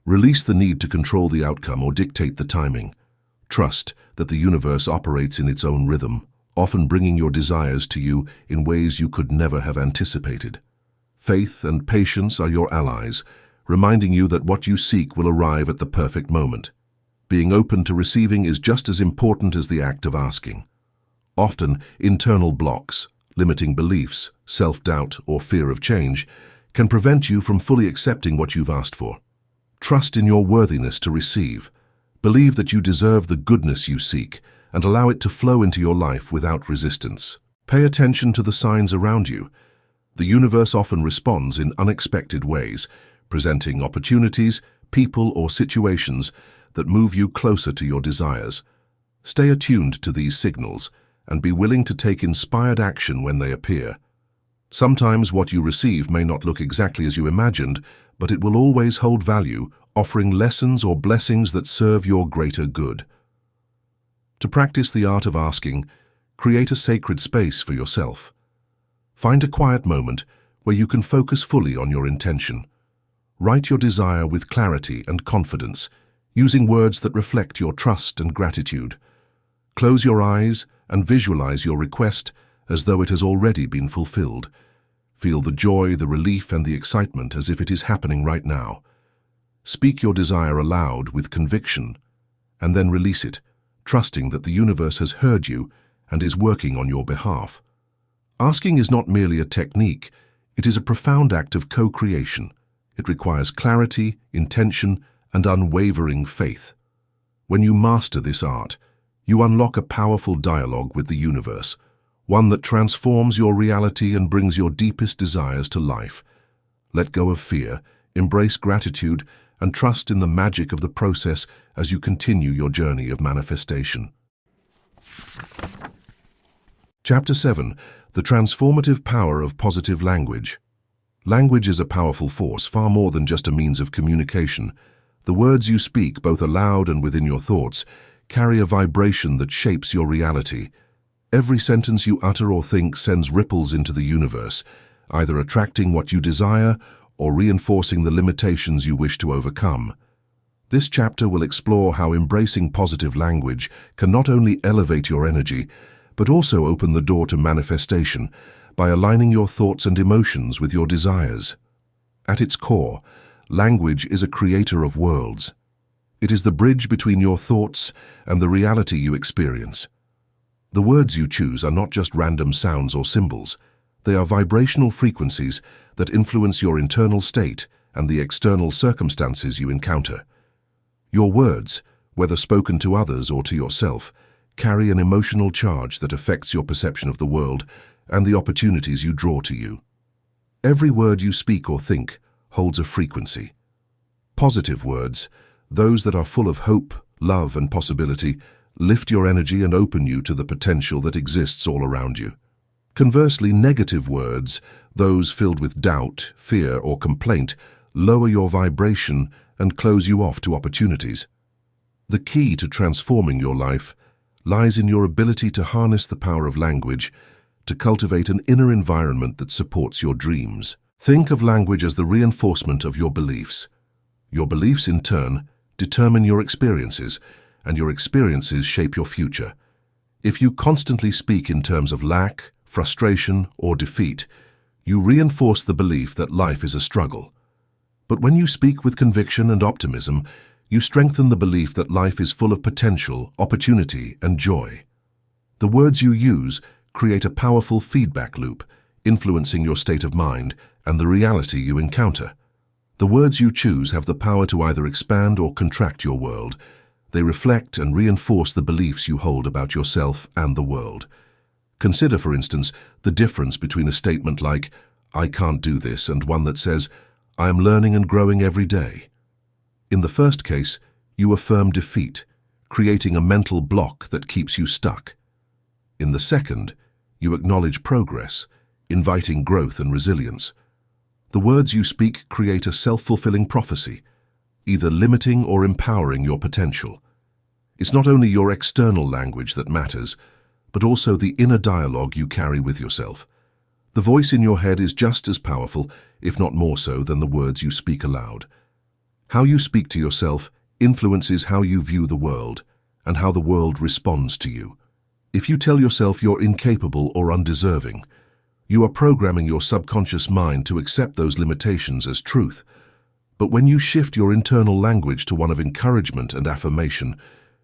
Release the need to control the outcome or dictate the timing. Trust that the universe operates in its own rhythm, often bringing your desires to you in ways you could never have anticipated. Faith and patience are your allies, reminding you that what you seek will arrive at the perfect moment. Being open to receiving is just as important as the act of asking. Often, internal blocks, limiting beliefs, self-doubt, or fear of change, can prevent you from fully accepting what you've asked for. Trust in your worthiness to receive. Believe that you deserve the goodness you seek, and allow it to flow into your life without resistance. Pay attention to the signs around you. The universe often responds in unexpected ways, presenting opportunities, people, or situations that move you closer to your desires. Stay attuned to these signals and be willing to take inspired action when they appear. Sometimes what you receive may not look exactly as you imagined, but it will always hold value, offering lessons or blessings that serve your greater good. To practice the art of asking, create a sacred space for yourself. Find a quiet moment where you can focus fully on your intention. Write your desire with clarity and confidence, using words that reflect your trust and gratitude. Close your eyes and visualize your request as though it has already been fulfilled. Feel the joy, the relief, and the excitement as if it is happening right now. Speak your desire aloud with conviction, and then release it, trusting that the universe has heard you and is working on your behalf. Asking is not merely a technique, it is a profound act of co-creation. It requires clarity, intention, and unwavering faith. When you master this art, you unlock a powerful dialogue with the universe, one that transforms your reality and brings your deepest desires to life. Let go of fear, embrace gratitude, and trust in the magic of the process as you continue your journey of manifestation. Chapter 7. The Transformative Power of Positive Language. Language is a powerful force, far more than just a means of communication. The words you speak, both aloud and within your thoughts, carry a vibration that shapes your reality. Every sentence you utter or think sends ripples into the universe, either attracting what you desire or reinforcing the limitations you wish to overcome. This chapter will explore how embracing positive language can not only elevate your energy, but also open the door to manifestation by aligning your thoughts and emotions with your desires. At its core, language is a creator of worlds. It is the bridge between your thoughts and the reality you experience. The words you choose are not just random sounds or symbols. They are vibrational frequencies that influence your internal state and the external circumstances you encounter. Your words, whether spoken to others or to yourself, carry an emotional charge that affects your perception of the world and the opportunities you draw to you. Every word you speak or think holds a frequency. Positive words, those that are full of hope, love, and possibility, lift your energy and open you to the potential that exists all around you. Conversely, negative words, those filled with doubt, fear, or complaint, lower your vibration and close you off to opportunities. The key to transforming your life lies in your ability to harness the power of language to cultivate an inner environment that supports your dreams. Think of language as the reinforcement of your beliefs. Your beliefs, in turn, determine your experiences, and your experiences shape your future. If you constantly speak in terms of lack, frustration, or defeat, you reinforce the belief that life is a struggle. But when you speak with conviction and optimism, You strengthen the belief that life is full of potential, opportunity, and joy. The words you use create a powerful feedback loop, influencing your state of mind and the reality you encounter. The words you choose have the power to either expand or contract your world. They reflect and reinforce the beliefs you hold about yourself and the world. Consider, for instance, the difference between a statement like, "I can't do this," and one that says, "I am learning and growing every day." In the first case, you affirm defeat, creating a mental block that keeps you stuck. In the second, you acknowledge progress, inviting growth and resilience. The words you speak create a self-fulfilling prophecy, either limiting or empowering your potential. It's not only your external language that matters, but also the inner dialogue you carry with yourself. The voice in your head is just as powerful, if not more so, than the words you speak aloud. How you speak to yourself influences how you view the world and how the world responds to you. If you tell yourself you're incapable or undeserving, you are programming your subconscious mind to accept those limitations as truth. But when you shift your internal language to one of encouragement and affirmation,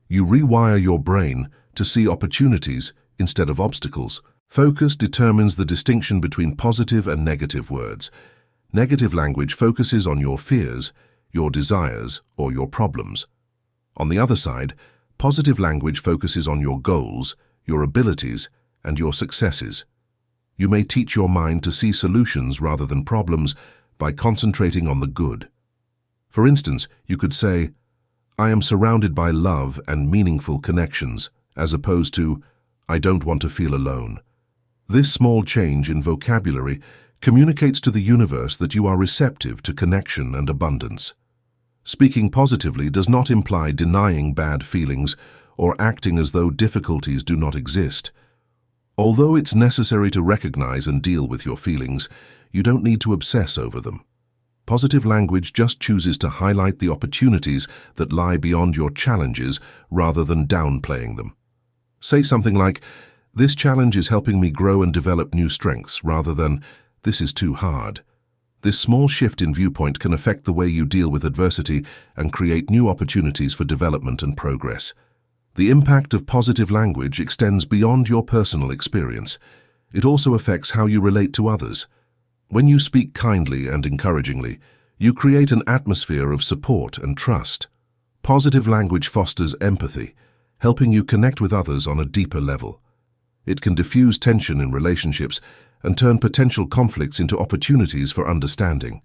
you rewire your brain to see opportunities instead of obstacles. Focus determines the distinction between positive and negative words. Negative language focuses on your fears, your desires, or your problems. On the other side, positive language focuses on your goals, your abilities, and your successes. You may teach your mind to see solutions rather than problems by concentrating on the good. For instance, you could say, "I am surrounded by love and meaningful connections," as opposed to, "I don't want to feel alone." This small change in vocabulary communicates to the universe that you are receptive to connection and abundance. Speaking positively does not imply denying bad feelings or acting as though difficulties do not exist. Although it's necessary to recognize and deal with your feelings, you don't need to obsess over them. Positive language just chooses to highlight the opportunities that lie beyond your challenges rather than downplaying them. Say something like, "This challenge is helping me grow and develop new strengths," rather than, "This is too hard." This small shift in viewpoint can affect the way you deal with adversity and create new opportunities for development and progress. The impact of positive language extends beyond your personal experience. It also affects how you relate to others. When you speak kindly and encouragingly, you create an atmosphere of support and trust. Positive language fosters empathy, helping you connect with others on a deeper level. It can diffuse tension in relationships and turn potential conflicts into opportunities for understanding.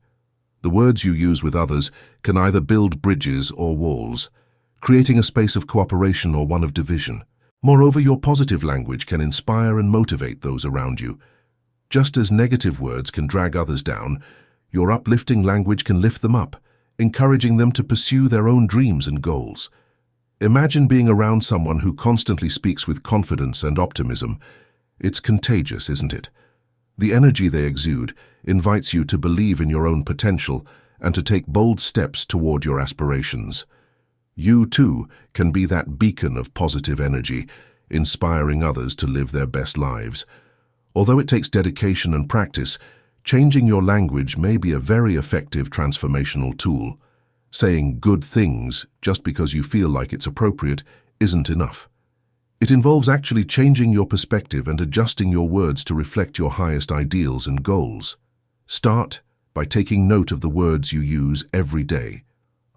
The words you use with others can either build bridges or walls, creating a space of cooperation or one of division. Moreover, your positive language can inspire and motivate those around you. Just as negative words can drag others down, your uplifting language can lift them up, encouraging them to pursue their own dreams and goals. Imagine being around someone who constantly speaks with confidence and optimism. It's contagious, isn't it? The energy they exude invites you to believe in your own potential and to take bold steps toward your aspirations. You, too, can be that beacon of positive energy, inspiring others to live their best lives. Although it takes dedication and practice, changing your language may be a very effective transformational tool. Saying good things just because you feel like it's appropriate isn't enough. It involves actually changing your perspective and adjusting your words to reflect your highest ideals and goals. Start by taking note of the words you use every day.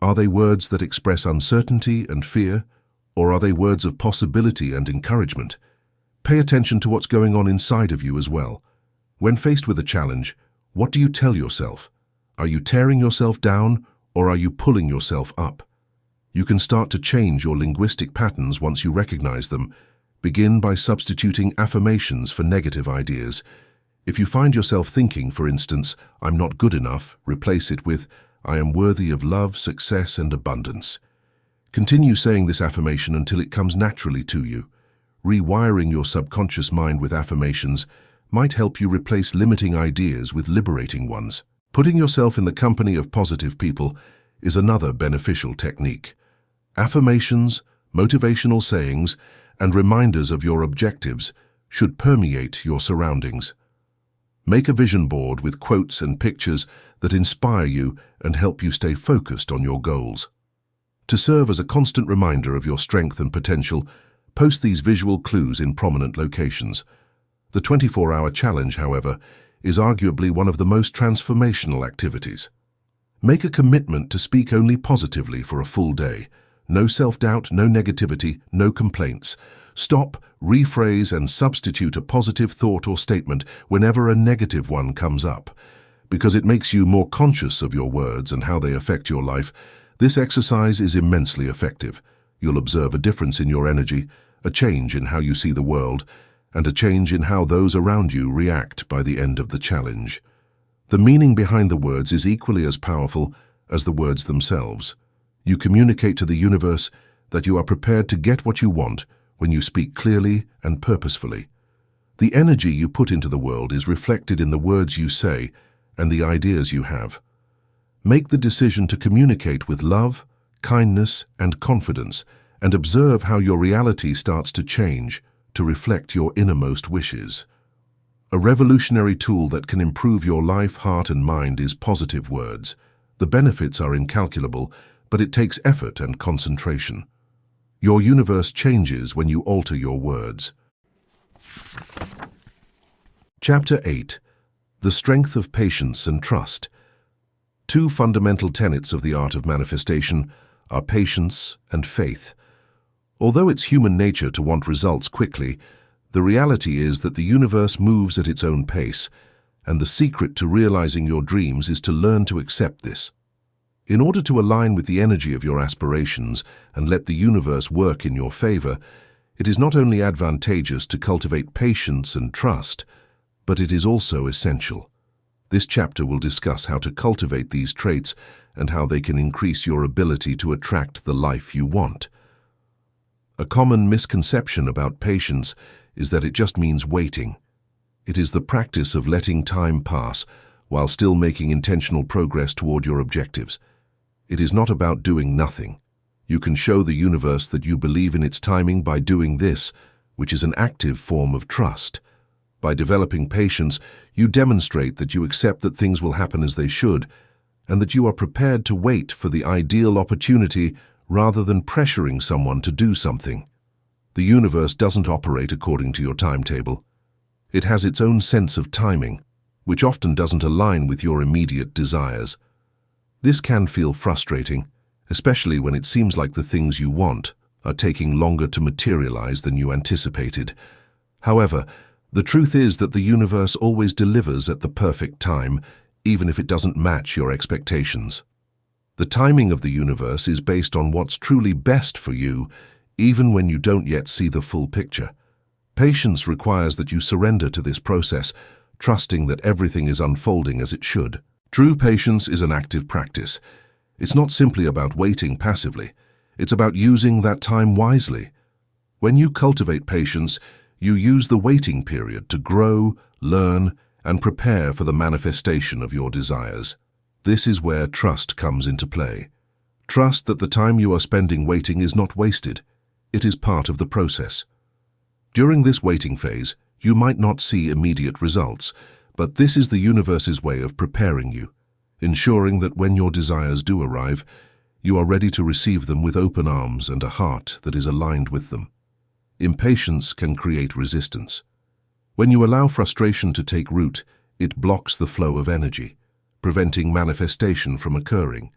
Are they words that express uncertainty and fear, or are they words of possibility and encouragement? Pay attention to what's going on inside of you as well. When faced with a challenge, what do you tell yourself? Are you tearing yourself down, or are you pulling yourself up? You can start to change your linguistic patterns once you recognize them. Begin by substituting affirmations for negative ideas. If you find yourself thinking, for instance, "I'm not good enough," replace it with, "I am worthy of love, success, and abundance." Continue saying this affirmation until it comes naturally to you. Rewiring your subconscious mind with affirmations might help you replace limiting ideas with liberating ones. Putting yourself in the company of positive people is another beneficial technique. Affirmations, motivational sayings, and reminders of your objectives should permeate your surroundings. Make a vision board with quotes and pictures that inspire you and help you stay focused on your goals. To serve as a constant reminder of your strength and potential, post these visual clues in prominent locations. The 24-hour challenge, however, is arguably one of the most transformational activities. Make a commitment to speak only positively for a full day. No self-doubt, no negativity, no complaints. Stop, rephrase, and substitute a positive thought or statement whenever a negative one comes up. Because it makes you more conscious of your words and how they affect your life, this exercise is immensely effective. You'll observe a difference in your energy, a change in how you see the world, and a change in how those around you react by the end of the challenge. The meaning behind the words is equally as powerful as the words themselves. You communicate to the universe that you are prepared to get what you want when you speak clearly and purposefully. The energy you put into the world is reflected in the words you say and the ideas you have. Make the decision to communicate with love, kindness, and confidence, and observe how your reality starts to change to reflect your innermost wishes. A revolutionary tool that can improve your life, heart, and mind is positive words. The benefits are incalculable, but it takes effort and concentration. Your universe changes when you alter your words. Chapter 8. The Strength of Patience and Trust. Two fundamental tenets of the art of manifestation are patience and faith. Although it's human nature to want results quickly, the reality is that the universe moves at its own pace, and the secret to realizing your dreams is to learn to accept this. In order to align with the energy of your aspirations and let the universe work in your favor, it is not only advantageous to cultivate patience and trust, but it is also essential. This chapter will discuss how to cultivate these traits and how they can increase your ability to attract the life you want. A common misconception about patience is that it just means waiting. It is the practice of letting time pass while still making intentional progress toward your objectives. It is not about doing nothing. You can show the universe that you believe in its timing by doing this, which is an active form of trust. By developing patience, you demonstrate that you accept that things will happen as they should, and that you are prepared to wait for the ideal opportunity rather than pressuring someone to do something. The universe doesn't operate according to your timetable. It has its own sense of timing, which often doesn't align with your immediate desires. This can feel frustrating, especially when it seems like the things you want are taking longer to materialize than you anticipated. However, the truth is that the universe always delivers at the perfect time, even if it doesn't match your expectations. The timing of the universe is based on what's truly best for you, even when you don't yet see the full picture. Patience requires that you surrender to this process, trusting that everything is unfolding as it should. True patience is an active practice. It's not simply about waiting passively. It's about using that time wisely. When you cultivate patience, you use the waiting period to grow, learn, and prepare for the manifestation of your desires. This is where trust comes into play. Trust that the time you are spending waiting is not wasted. It is part of the process. During this waiting phase, you might not see immediate results, but this is the universe's way of preparing you, ensuring that when your desires do arrive, you are ready to receive them with open arms and a heart that is aligned with them. Impatience can create resistance. When you allow frustration to take root, it blocks the flow of energy, preventing manifestation from occurring.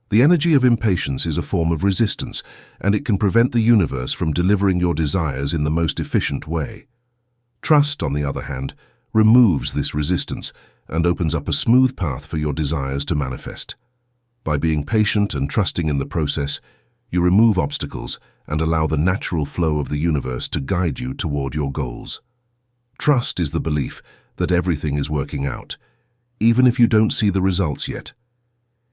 The energy of impatience is a form of resistance, and it can prevent the universe from delivering your desires in the most efficient way. Trust, on the other hand, removes this resistance and opens up a smooth path for your desires to manifest. By being patient and trusting in the process, you remove obstacles and allow the natural flow of the universe to guide you toward your goals. Trust is the belief that everything is working out, even if you don't see the results yet.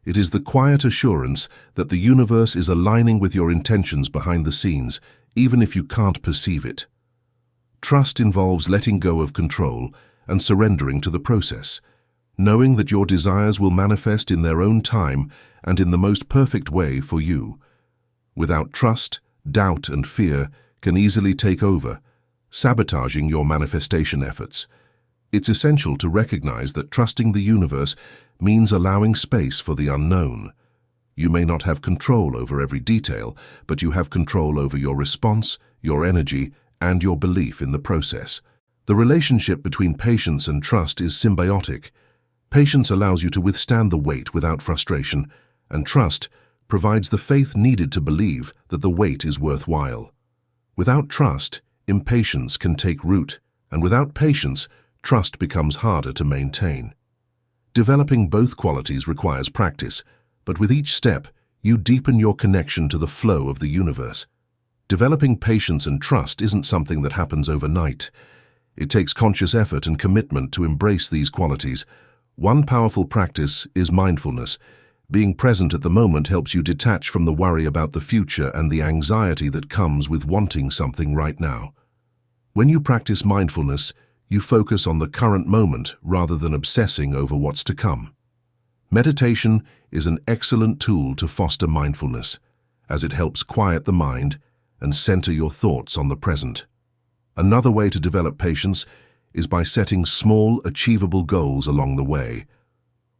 It is the quiet assurance that the universe is aligning with your intentions behind the scenes, even if you can't perceive it. Trust involves letting go of control and surrendering to the process, knowing that your desires will manifest in their own time and in the most perfect way for you. Without trust, doubt and fear can easily take over, sabotaging your manifestation efforts. It's essential to recognize that trusting the universe means allowing space for the unknown. You may not have control over every detail, but you have control over your response, your energy, and your belief in the process. The relationship between patience and trust is symbiotic. Patience allows you to withstand the wait without frustration, and trust provides the faith needed to believe that the wait is worthwhile. Without trust, impatience can take root, and without patience, trust becomes harder to maintain. Developing both qualities requires practice, but with each step, you deepen your connection to the flow of the universe. Developing patience and trust isn't something that happens overnight. It takes conscious effort and commitment to embrace these qualities. One powerful practice is mindfulness. Being present at the moment helps you detach from the worry about the future and the anxiety that comes with wanting something right now. When you practice mindfulness, you focus on the current moment rather than obsessing over what's to come. Meditation is an excellent tool to foster mindfulness, as it helps quiet the mind and center your thoughts on the present. Another way to develop patience is by setting small, achievable goals along the way.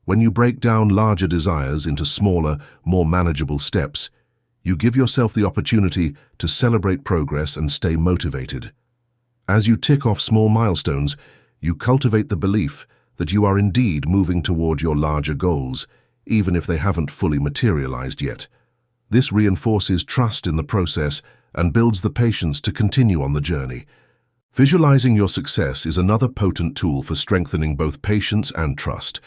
When you break down larger desires into smaller, more manageable steps, you give yourself the opportunity to celebrate progress and stay motivated. As you tick off small milestones, you cultivate the belief that you are indeed moving toward your larger goals, even if they haven't fully materialized yet. This reinforces trust in the process and builds the patience to continue on the journey. Visualizing your success is another potent tool for strengthening both patience and trust.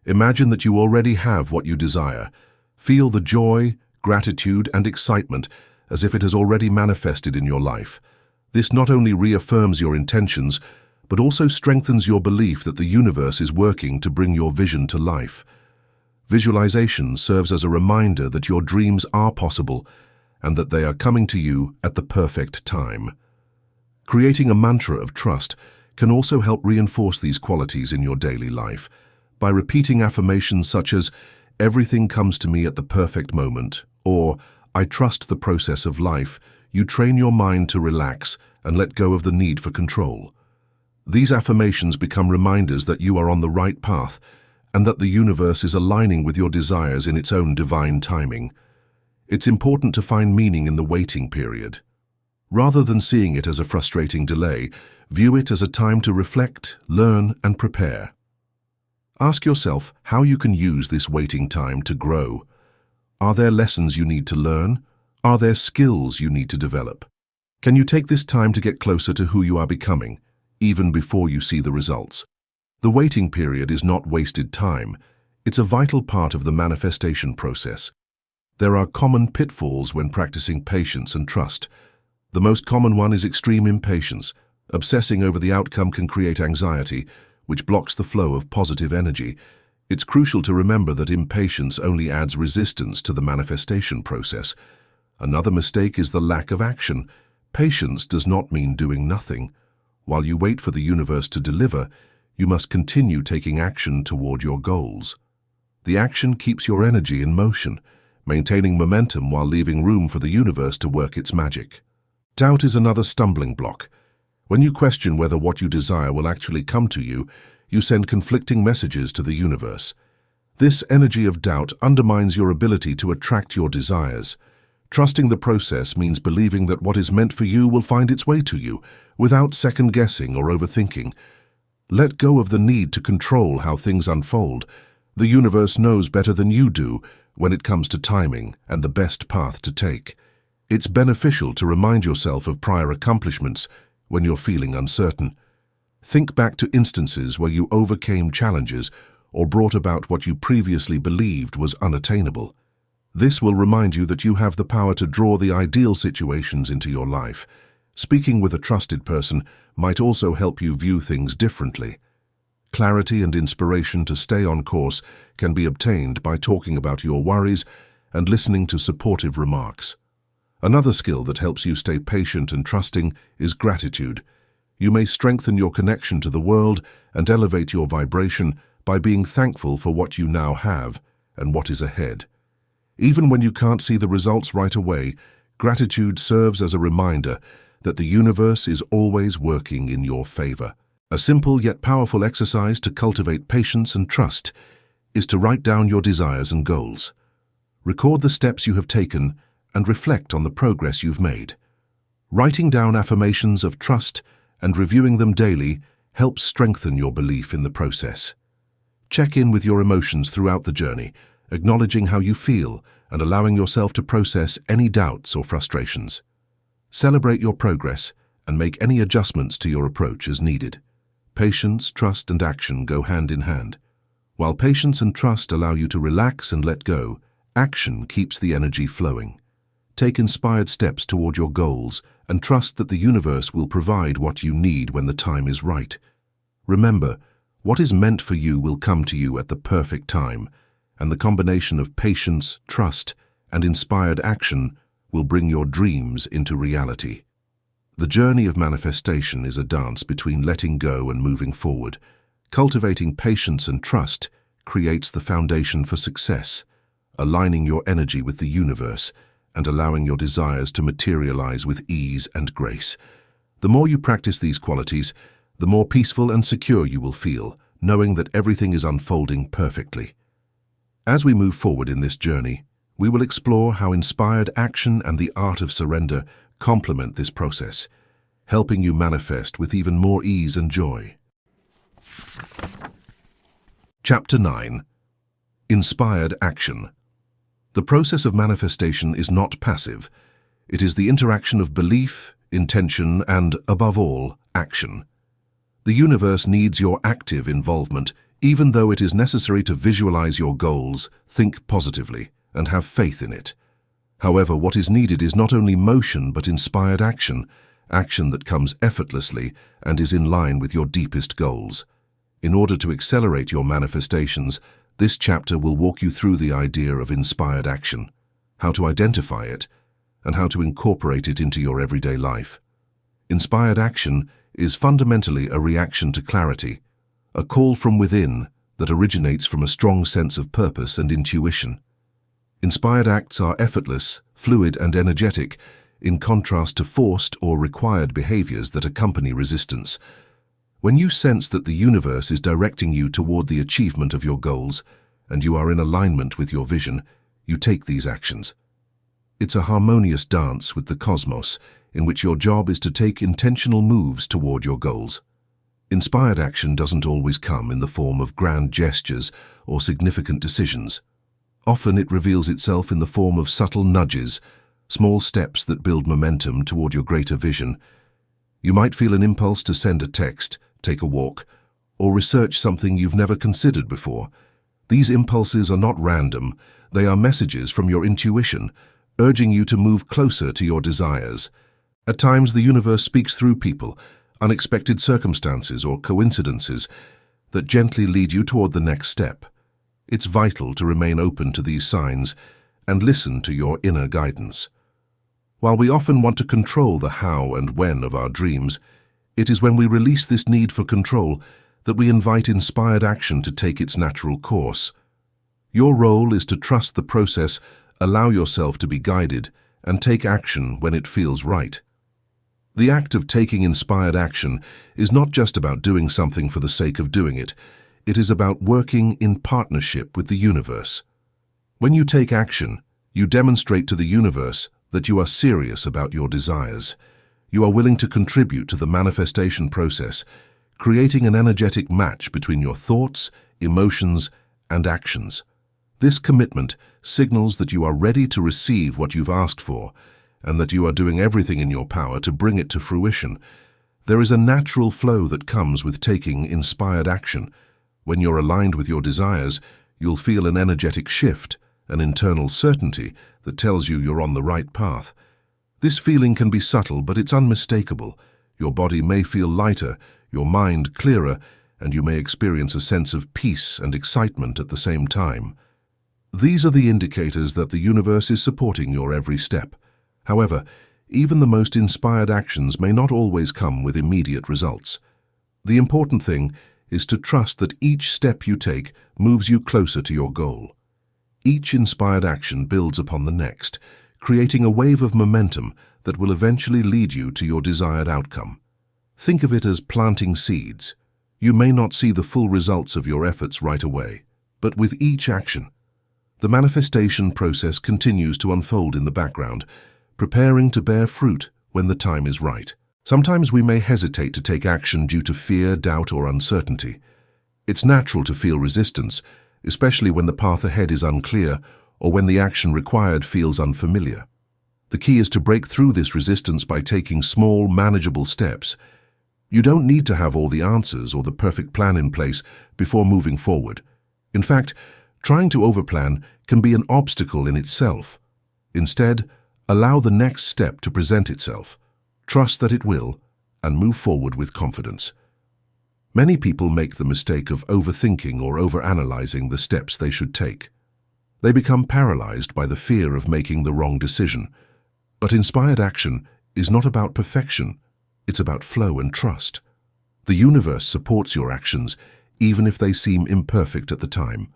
Imagine that you already have what you desire. Feel the joy, gratitude, and excitement as if it has already manifested in your life. This not only reaffirms your intentions, but also strengthens your belief that the universe is working to bring your vision to life. Visualization serves as a reminder that your dreams are possible and that they are coming to you at the perfect time. Creating a mantra of trust can also help reinforce these qualities in your daily life. By repeating affirmations such as, "Everything comes to me at the perfect moment," or "I trust the process of life," you train your mind to relax and let go of the need for control. These affirmations become reminders that you are on the right path and that the universe is aligning with your desires in its own divine timing. It's important to find meaning in the waiting period. Rather than seeing it as a frustrating delay, view it as a time to reflect, learn, and prepare. Ask yourself how you can use this waiting time to grow. Are there lessons you need to learn? Are there skills you need to develop? Can you take this time to get closer to who you are becoming, even before you see the results? The waiting period is not wasted time. It's a vital part of the manifestation process. There are common pitfalls when practicing patience and trust. The most common one is extreme impatience. Obsessing over the outcome can create anxiety, which blocks the flow of positive energy. It's crucial to remember that impatience only adds resistance to the manifestation process. Another mistake is the lack of action. Patience does not mean doing nothing. While you wait for the universe to deliver, you must continue taking action toward your goals. The action keeps your energy in motion, maintaining momentum while leaving room for the universe to work its magic. Doubt is another stumbling block. When you question whether what you desire will actually come to you, you send conflicting messages to the universe. This energy of doubt undermines your ability to attract your desires. Trusting the process means believing that what is meant for you will find its way to you, without second-guessing or overthinking. Let go of the need to control how things unfold. The universe knows better than you do when it comes to timing and the best path to take. It's beneficial to remind yourself of prior accomplishments when you're feeling uncertain. Think back to instances where you overcame challenges or brought about what you previously believed was unattainable. This will remind you that you have the power to draw the ideal situations into your life. Speaking with a trusted person might also help you view things differently. Clarity and inspiration to stay on course can be obtained by talking about your worries and listening to supportive remarks. Another skill that helps you stay patient and trusting is gratitude. You may strengthen your connection to the world and elevate your vibration by being thankful for what you now have and what is ahead. Even when you can't see the results right away, gratitude serves as a reminder that the universe is always working in your favor. A simple yet powerful exercise to cultivate patience and trust is to write down your desires and goals. Record the steps you have taken and reflect on the progress you've made. Writing down affirmations of trust and reviewing them daily helps strengthen your belief in the process. Check in with your emotions throughout the journey, acknowledging how you feel and allowing yourself to process any doubts or frustrations. Celebrate your progress and make any adjustments to your approach as needed. Patience, trust, and action go hand in hand. While patience and trust allow you to relax and let go, action keeps the energy flowing. Take inspired steps toward your goals and trust that the universe will provide what you need when the time is right. Remember, what is meant for you will come to you at the perfect time, and the combination of patience, trust, and inspired action will bring your dreams into reality. The journey of manifestation is a dance between letting go and moving forward. Cultivating patience and trust creates the foundation for success, aligning your energy with the universe and allowing your desires to materialize with ease and grace. The more you practice these qualities, the more peaceful and secure you will feel, knowing that everything is unfolding perfectly. As we move forward in this journey, we will explore how inspired action and the art of surrender complement this process, helping you manifest with even more ease and joy. Chapter 9. Inspired Action. The process of manifestation is not passive. It is the interaction of belief, intention, and, above all, action. The universe needs your active involvement, even though it is necessary to visualize your goals, think positively, and have faith in it. However, what is needed is not only motion but inspired action, action that comes effortlessly and is in line with your deepest goals. In order to accelerate your manifestations, this chapter will walk you through the idea of inspired action, how to identify it, and how to incorporate it into your everyday life. Inspired action is fundamentally a reaction to clarity, a call from within that originates from a strong sense of purpose and intuition. Inspired acts are effortless, fluid, and energetic, in contrast to forced or required behaviors that accompany resistance. When you sense that the universe is directing you toward the achievement of your goals, and you are in alignment with your vision, you take these actions. It's a harmonious dance with the cosmos, in which your job is to take intentional moves toward your goals. Inspired action doesn't always come in the form of grand gestures or significant decisions. Often it reveals itself in the form of subtle nudges, small steps that build momentum toward your greater vision. You might feel an impulse to send a text, take a walk, or research something you've never considered before. These impulses are not random, they are messages from your intuition, urging you to move closer to your desires. At times the universe speaks through people, unexpected circumstances or coincidences that gently lead you toward the next step. It's vital to remain open to these signs and listen to your inner guidance. While we often want to control the how and when of our dreams, it is when we release this need for control that we invite inspired action to take its natural course. Your role is to trust the process, allow yourself to be guided, and take action when it feels right. The act of taking inspired action is not just about doing something for the sake of doing it. It is about working in partnership with the universe. When you take action, you demonstrate to the universe that you are serious about your desires. You are willing to contribute to the manifestation process, creating an energetic match between your thoughts, emotions, and actions. This commitment signals that you are ready to receive what you've asked for, and that you are doing everything in your power to bring it to fruition. There is a natural flow that comes with taking inspired action. When you're aligned with your desires, you'll feel an energetic shift, an internal certainty that tells you you're on the right path. This feeling can be subtle, but it's unmistakable. Your body may feel lighter, your mind clearer, and you may experience a sense of peace and excitement at the same time. These are the indicators that the universe is supporting your every step. However, even the most inspired actions may not always come with immediate results. The important thing is to trust that each step you take moves you closer to your goal. Each inspired action builds upon the next, creating a wave of momentum that will eventually lead you to your desired outcome. Think of it as planting seeds. You may not see the full results of your efforts right away, but with each action, The manifestation process continues to unfold in the background, preparing to bear fruit when the time is right. Sometimes we may hesitate to take action due to fear, doubt, or uncertainty. It's natural to feel resistance, especially when the path ahead is unclear or when the action required feels unfamiliar. The key is to break through this resistance by taking small, manageable steps. You don't need to have all the answers or the perfect plan in place before moving forward. In fact, trying to overplan can be an obstacle in itself. Instead, allow the next step to present itself. Trust that it will, and move forward with confidence. Many people make the mistake of overthinking or overanalyzing the steps they should take. They become paralyzed by the fear of making the wrong decision. But inspired action is not about perfection, it's about flow and trust. The universe supports your actions, even if they seem imperfect at the time.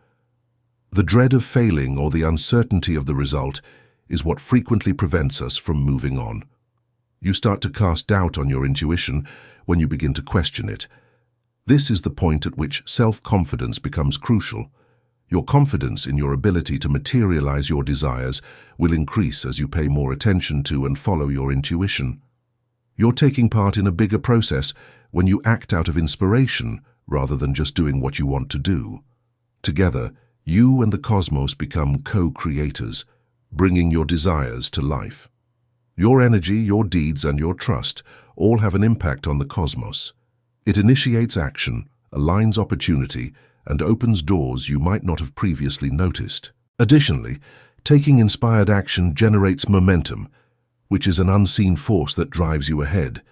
The dread of failing or the uncertainty of the result is what frequently prevents us from moving on. You start to cast doubt on your intuition when you begin to question it. This is the point at which self-confidence becomes crucial. Your confidence in your ability to materialize your desires will increase as you pay more attention to and follow your intuition. You're taking part in a bigger process when you act out of inspiration rather than just doing what you want to do. Together, you and the cosmos become co-creators, bringing your desires to life. Your energy, your deeds, and your trust all have an impact on the cosmos. It initiates action, aligns opportunity, and opens doors you might not have previously noticed. Additionally, taking inspired action generates momentum, which is an unseen force that drives you ahead.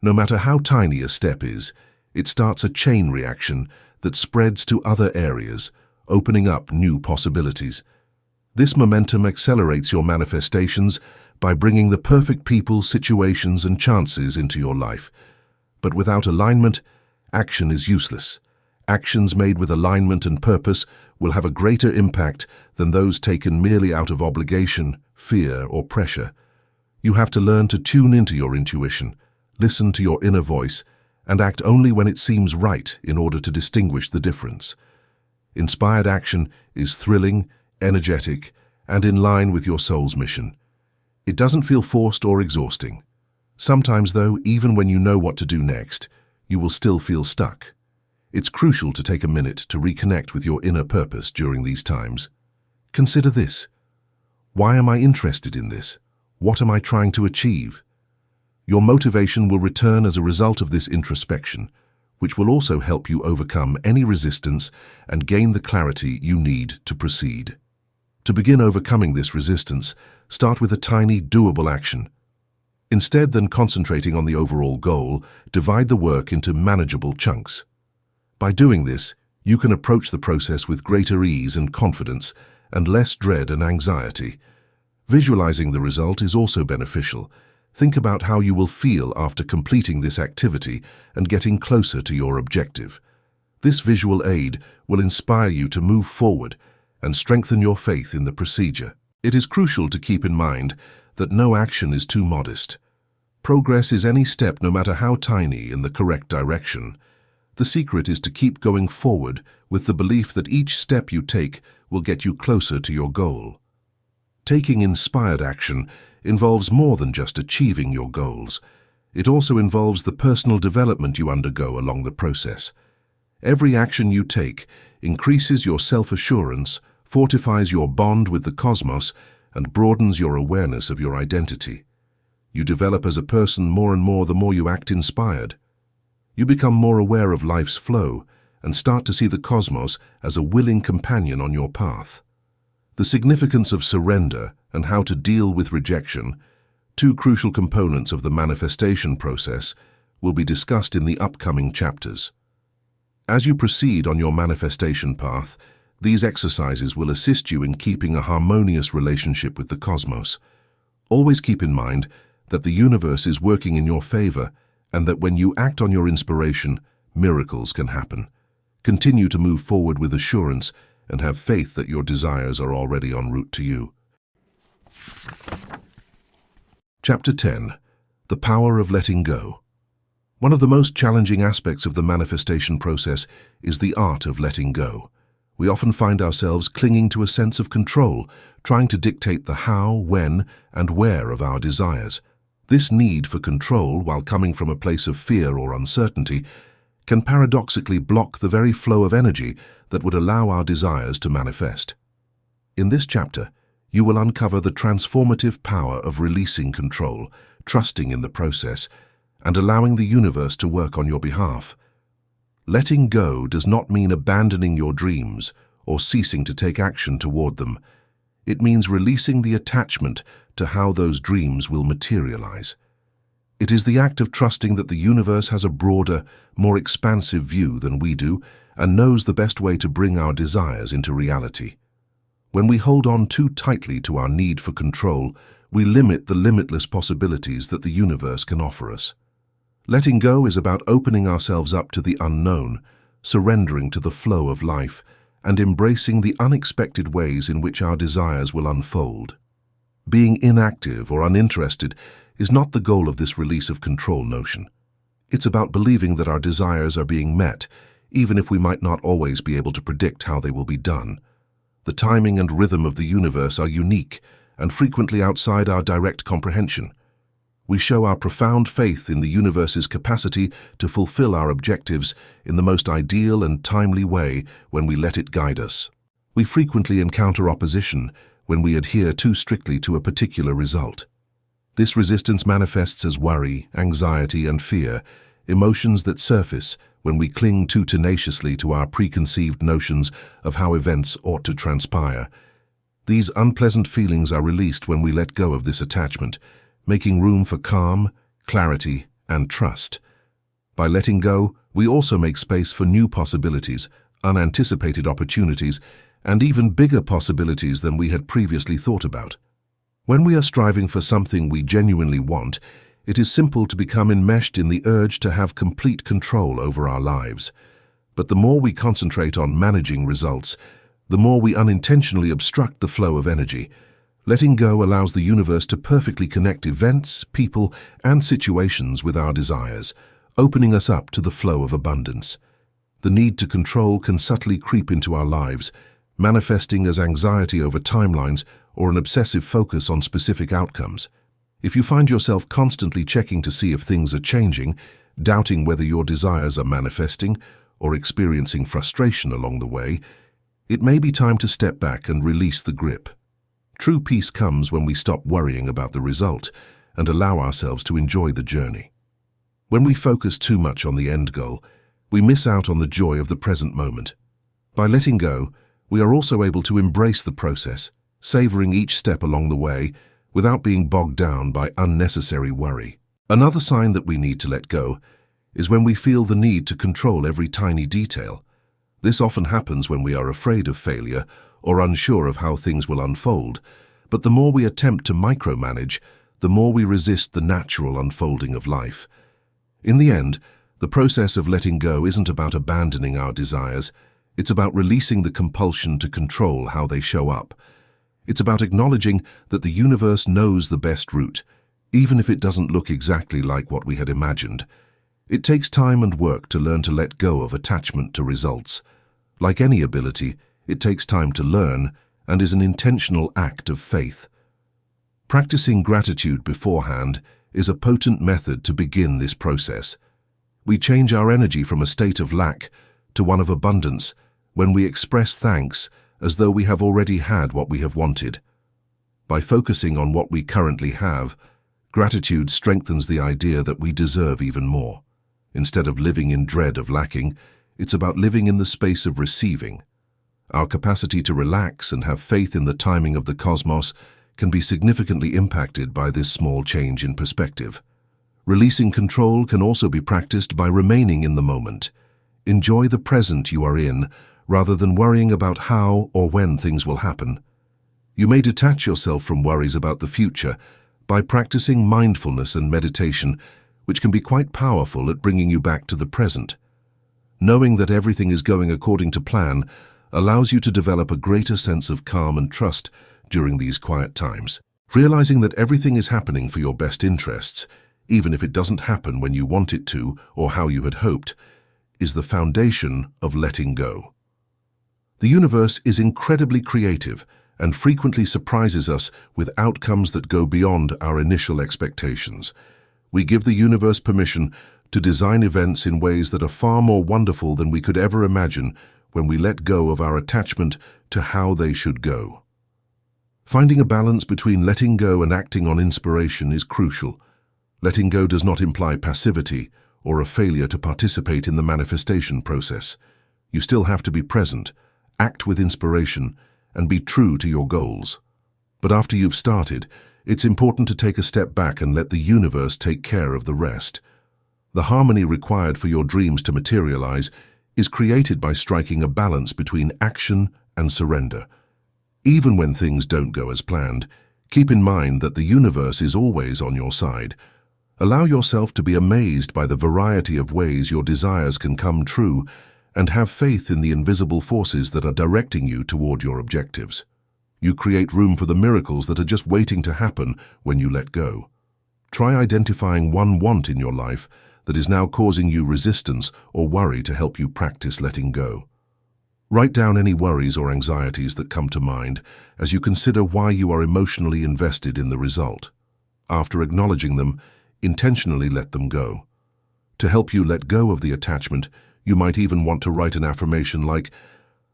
No matter how tiny a step is, it starts a chain reaction that spreads to other areas, opening up new possibilities. This momentum accelerates your manifestations by bringing the perfect people, situations, and chances into your life. But without alignment, action is useless. Actions made with alignment and purpose will have a greater impact than those taken merely out of obligation, fear, or pressure. You have to learn to tune into your intuition, listen to your inner voice, and act only when it seems right in order to distinguish the difference. Inspired action is thrilling, energetic, and in line with your soul's mission. It doesn't feel forced or exhausting. Sometimes, though, even when you know what to do next, you will still feel stuck. It's crucial to take a minute to reconnect with your inner purpose during these times. Consider this. Why am I interested in this? What am I trying to achieve? Your motivation will return as a result of this introspection, which will also help you overcome any resistance and gain the clarity you need to proceed. To begin overcoming this resistance, start with a tiny, doable action. Instead than concentrating on the overall goal, divide the work into manageable chunks. By doing this, you can approach the process with greater ease and confidence and less dread and anxiety. Visualizing the result is also beneficial. Think about how you will feel after completing this activity and getting closer to your objective. This visual aid will inspire you to move forward and strengthen your faith in the procedure. It is crucial to keep in mind that no action is too modest. Progress is any step, no matter how tiny, in the correct direction. The secret is to keep going forward with the belief that each step you take will get you closer to your goal. Taking inspired action involves more than just achieving your goals. It also involves the personal development you undergo along the process. Every action you take increases your self-assurance, fortifies your bond with the cosmos, and broadens your awareness of your identity. You develop as a person more and more the more you act inspired. You become more aware of life's flow and start to see the cosmos as a willing companion on your path. The significance of surrender and how to deal with rejection, two crucial components of the manifestation process, will be discussed in the upcoming chapters. As you proceed on your manifestation path, these exercises will assist you in keeping a harmonious relationship with the cosmos. Always keep in mind that the universe is working in your favor and that when you act on your inspiration, miracles can happen. Continue to move forward with assurance and have faith that your desires are already en route to you. Chapter 10. The Power of Letting Go. One of the most challenging aspects of the manifestation process is the art of letting go. we often find ourselves clinging to a sense of control, trying to dictate the how, when, and where of our desires. This need for control, while coming from a place of fear or uncertainty, can paradoxically block the very flow of energy that would allow our desires to manifest. In this chapter, you will uncover the transformative power of releasing control, trusting in the process, and allowing the universe to work on your behalf. Letting go does not mean abandoning your dreams or ceasing to take action toward them. It means releasing the attachment to how those dreams will materialize. It is the act of trusting that the universe has a broader, more expansive view than we do and knows the best way to bring our desires into reality. When we hold on too tightly to our need for control, we limit the limitless possibilities that the universe can offer us. Letting go is about opening ourselves up to the unknown, surrendering to the flow of life, and embracing the unexpected ways in which our desires will unfold. Being inactive or uninterested is not the goal of this release of control notion. It's about believing that our desires are being met, even if we might not always be able to predict how they will be done. The timing and rhythm of the universe are unique and frequently outside our direct comprehension. We show our profound faith in the universe's capacity to fulfill our objectives in the most ideal and timely way when we let it guide us. We frequently encounter opposition when we adhere too strictly to a particular result. This resistance manifests as worry, anxiety, and fear, emotions that surface when we cling too tenaciously to our preconceived notions of how events ought to transpire. These unpleasant feelings are released when we let go of this attachment, making room for calm, clarity, and trust. By letting go, we also make space for new possibilities, unanticipated opportunities, and even bigger possibilities than we had previously thought about. When we are striving for something we genuinely want, it is simple to become enmeshed in the urge to have complete control over our lives. But the more we concentrate on managing results, the more we unintentionally obstruct the flow of energy. Letting go allows the universe to perfectly connect events, people, and situations with our desires, opening us up to the flow of abundance. The need to control can subtly creep into our lives, manifesting as anxiety over timelines or an obsessive focus on specific outcomes. If you find yourself constantly checking to see if things are changing, doubting whether your desires are manifesting, or experiencing frustration along the way, it may be time to step back and release the grip. True peace comes when we stop worrying about the result and allow ourselves to enjoy the journey. When we focus too much on the end goal, we miss out on the joy of the present moment. By letting go, we are also able to embrace the process, savoring each step along the way without being bogged down by unnecessary worry. Another sign that we need to let go is when we feel the need to control every tiny detail. This often happens when we are afraid of failure or unsure of how things will unfold, but the more we attempt to micromanage, the more we resist the natural unfolding of life. In the end, the process of letting go isn't about abandoning our desires, it's about releasing the compulsion to control how they show up. It's about acknowledging that the universe knows the best route, even if it doesn't look exactly like what we had imagined. It takes time and work to learn to let go of attachment to results. Like any ability, it takes time to learn and is an intentional act of faith. Practicing gratitude beforehand is a potent method to begin this process. We change our energy from a state of lack to one of abundance when we express thanks as though we have already had what we have wanted. By focusing on what we currently have, gratitude strengthens the idea that we deserve even more. Instead of living in dread of lacking, it's about living in the space of receiving. Our capacity to relax and have faith in the timing of the cosmos can be significantly impacted by this small change in perspective. Releasing control can also be practiced by remaining in the moment. Enjoy the present you are in, rather than worrying about how or when things will happen. You may detach yourself from worries about the future by practicing mindfulness and meditation, which can be quite powerful at bringing you back to the present. Knowing that everything is going according to plan allows you to develop a greater sense of calm and trust during these quiet times. Realizing that everything is happening for your best interests, even if it doesn't happen when you want it to or how you had hoped, is the foundation of letting go. The universe is incredibly creative and frequently surprises us with outcomes that go beyond our initial expectations. We give the universe permission to design events in ways that are far more wonderful than we could ever imagine when we let go of our attachment to how they should go. Finding a balance between letting go and acting on inspiration is crucial. Letting go does not imply passivity or a failure to participate in the manifestation process. You still have to be present, act with inspiration, and be true to your goals. But after you've started, it's important to take a step back and let the universe take care of the rest. The harmony required for your dreams to materialize is created by striking a balance between action and surrender. Even when things don't go as planned, keep in mind that the universe is always on your side. Allow yourself to be amazed by the variety of ways your desires can come true, and have faith in the invisible forces that are directing you toward your objectives. You create room for the miracles that are just waiting to happen when you let go. Try identifying one want in your life that is now causing you resistance or worry to help you practice letting go. Write down any worries or anxieties that come to mind as you consider why you are emotionally invested in the result. After acknowledging them, intentionally let them go. To help you let go of the attachment, you might even want to write an affirmation like,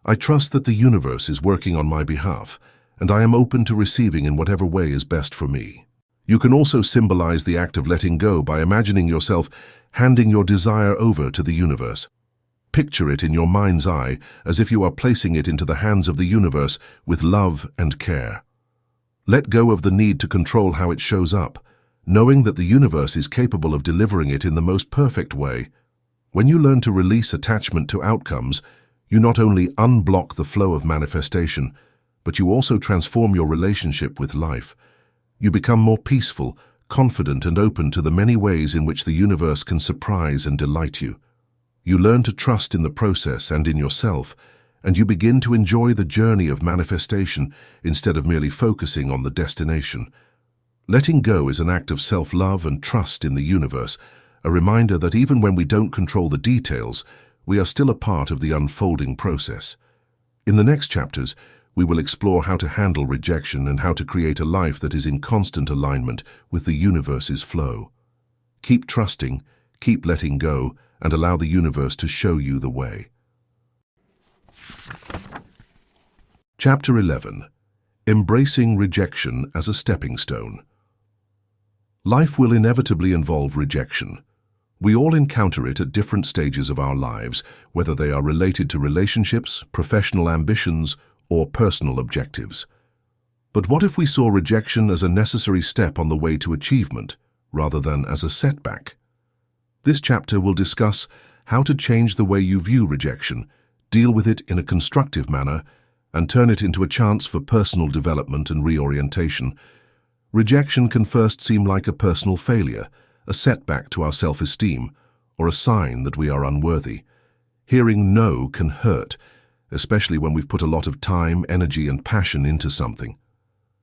"I trust that the universe is working on my behalf, and I am open to receiving in whatever way is best for me." You can also symbolize the act of letting go by imagining yourself handing your desire over to the universe. Picture it in your mind's eye as if you are placing it into the hands of the universe with love and care. Let go of the need to control how it shows up, knowing that the universe is capable of delivering it in the most perfect way. When you learn to release attachment to outcomes, you not only unblock the flow of manifestation, but you also transform your relationship with life. You become more peaceful, confident, and open to the many ways in which the universe can surprise and delight you. You learn to trust in the process and in yourself, and you begin to enjoy the journey of manifestation instead of merely focusing on the destination. Letting go is an act of self-love and trust in the universe, a reminder that even when we don't control the details, we are still a part of the unfolding process. In the next chapters, we will explore how to handle rejection and how to create a life that is in constant alignment with the universe's flow. Keep trusting, keep letting go, and allow the universe to show you the way. Chapter 11. Embracing Rejection as a Stepping Stone. Life will inevitably involve rejection. We all encounter it at different stages of our lives, whether they are related to relationships, professional ambitions, or personal objectives. But what if we saw rejection as a necessary step on the way to achievement, rather than as a setback? This chapter will discuss how to change the way you view rejection, deal with it in a constructive manner, and turn it into a chance for personal development and reorientation. Rejection can first seem like a personal failure, a setback to our self-esteem, or a sign that we are unworthy. Hearing no can hurt, especially when we've put a lot of time, energy, and passion into something.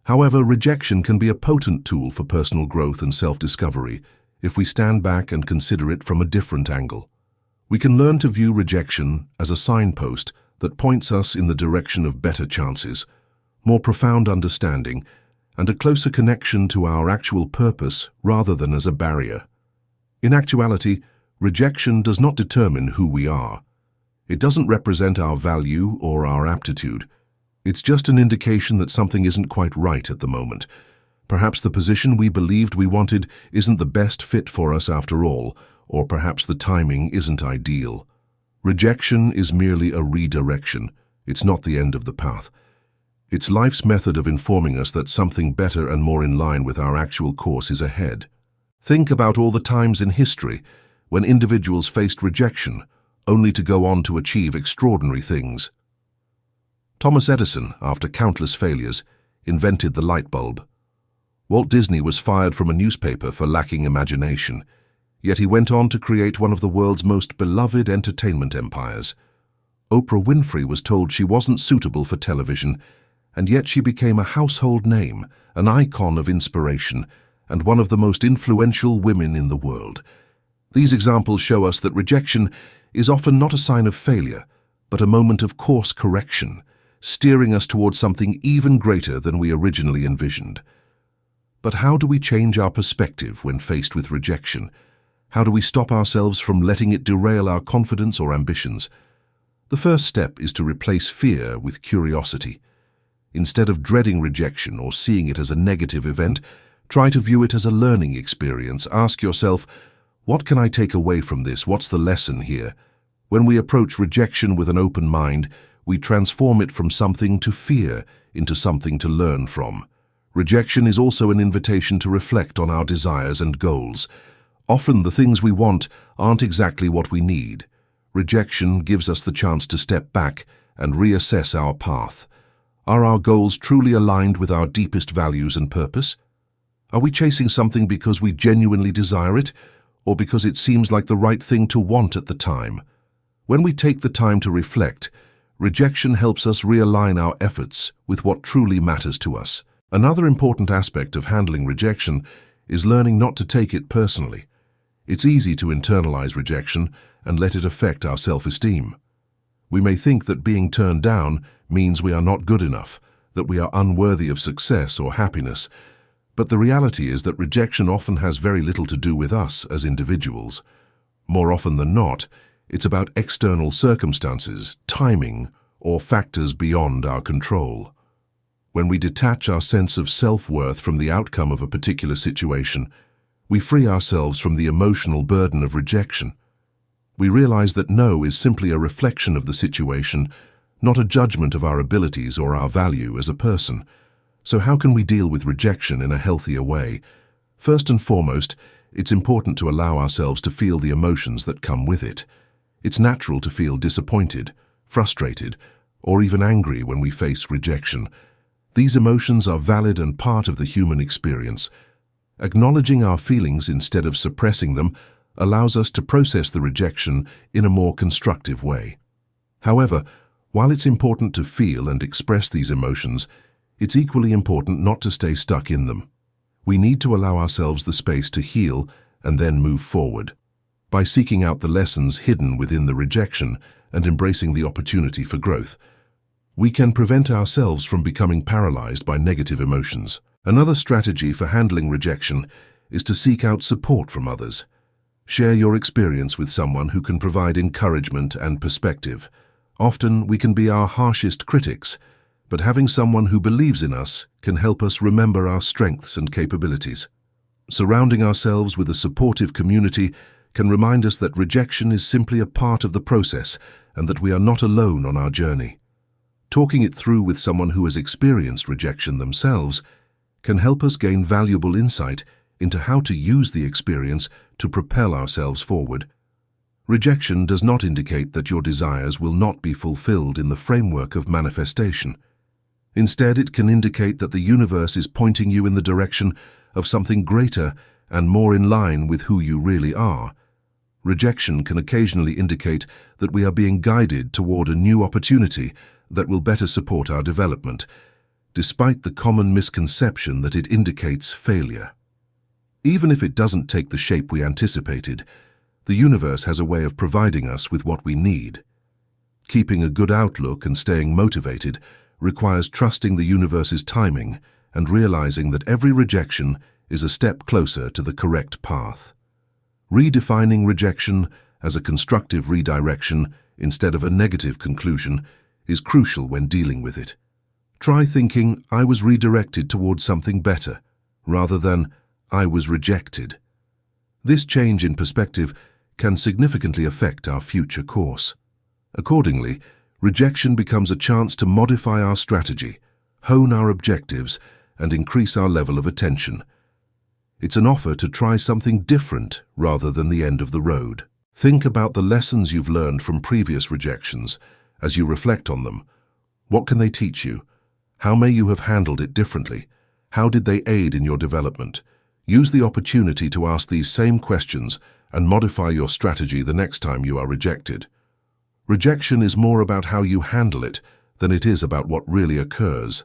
However, rejection can be a potent tool for personal growth and self-discovery if we stand back and consider it from a different angle. We can learn to view rejection as a signpost that points us in the direction of better chances, more profound understanding, and a closer connection to our actual purpose rather than as a barrier. In actuality, rejection does not determine who we are. It doesn't represent our value or our aptitude. It's just an indication that something isn't quite right at the moment. Perhaps the position we believed we wanted isn't the best fit for us after all, or perhaps the timing isn't ideal. Rejection is merely a redirection. It's not the end of the path. It's life's method of informing us that something better and more in line with our actual course is ahead. Think about all the times in history when individuals faced rejection, only to go on to achieve extraordinary things. Thomas Edison, after countless failures, invented the light bulb. Walt Disney was fired from a newspaper for lacking imagination, yet he went on to create one of the world's most beloved entertainment empires. Oprah Winfrey was told she wasn't suitable for television, and yet she became a household name, an icon of inspiration, and one of the most influential women in the world. These examples show us that rejection is often not a sign of failure, but a moment of course correction, steering us towards something even greater than we originally envisioned. But how do we change our perspective when faced with rejection? How do we stop ourselves from letting it derail our confidence or ambitions? The first step is to replace fear with curiosity. Instead of dreading rejection or seeing it as a negative event, try to view it as a learning experience. Ask yourself, what can I take away from this? What's the lesson here? When we approach rejection with an open mind, we transform it from something to fear into something to learn from. Rejection is also an invitation to reflect on our desires and goals. Often the things we want aren't exactly what we need. Rejection gives us the chance to step back and reassess our path. Are our goals truly aligned with our deepest values and purpose? Are we chasing something because we genuinely desire it, or because it seems like the right thing to want at the time? When we take the time to reflect, rejection helps us realign our efforts with what truly matters to us. Another important aspect of handling rejection is learning not to take it personally. It's easy to internalize rejection and let it affect our self-esteem. We may think that being turned down means we are not good enough, that we are unworthy of success or happiness. But the reality is that rejection often has very little to do with us as individuals. More often than not, it's about external circumstances, timing, or factors beyond our control. When we detach our sense of self-worth from the outcome of a particular situation, we free ourselves from the emotional burden of rejection. We realize that no is simply a reflection of the situation, not a judgment of our abilities or our value as a person. So how can we deal with rejection in a healthier way? First and foremost, it's important to allow ourselves to feel the emotions that come with it. It's natural to feel disappointed, frustrated, or even angry when we face rejection. These emotions are valid and part of the human experience. Acknowledging our feelings instead of suppressing them allows us to process the rejection in a more constructive way. However, while it's important to feel and express these emotions, it's equally important not to stay stuck in them. We need to allow ourselves the space to heal and then move forward. By seeking out the lessons hidden within the rejection and embracing the opportunity for growth, we can prevent ourselves from becoming paralyzed by negative emotions. Another strategy for handling rejection is to seek out support from others. Share your experience with someone who can provide encouragement and perspective. Often we can be our harshest critics, but having someone who believes in us can help us remember our strengths and capabilities. Surrounding ourselves with a supportive community can remind us that rejection is simply a part of the process and that we are not alone on our journey. Talking it through with someone who has experienced rejection themselves can help us gain valuable insight into how to use the experience to propel ourselves forward. Rejection does not indicate that your desires will not be fulfilled in the framework of manifestation. Instead, it can indicate that the universe is pointing you in the direction of something greater and more in line with who you really are. Rejection can occasionally indicate that we are being guided toward a new opportunity that will better support our development, despite the common misconception that it indicates failure. Even if it doesn't take the shape we anticipated, the universe has a way of providing us with what we need. Keeping a good outlook and staying motivated requires trusting the universe's timing and realizing that every rejection is a step closer to the correct path. Redefining rejection as a constructive redirection instead of a negative conclusion is crucial when dealing with it. Try thinking, I was redirected towards something better, rather than, I was rejected. This change in perspective can significantly affect our future course. Accordingly, rejection becomes a chance to modify our strategy, hone our objectives, and increase our level of attention. It's an offer to try something different rather than the end of the road. Think about the lessons you've learned from previous rejections as you reflect on them. What can they teach you? How may you have handled it differently? How did they aid in your development? Use the opportunity to ask these same questions and modify your strategy the next time you are rejected. Rejection is more about how you handle it than it is about what really occurs.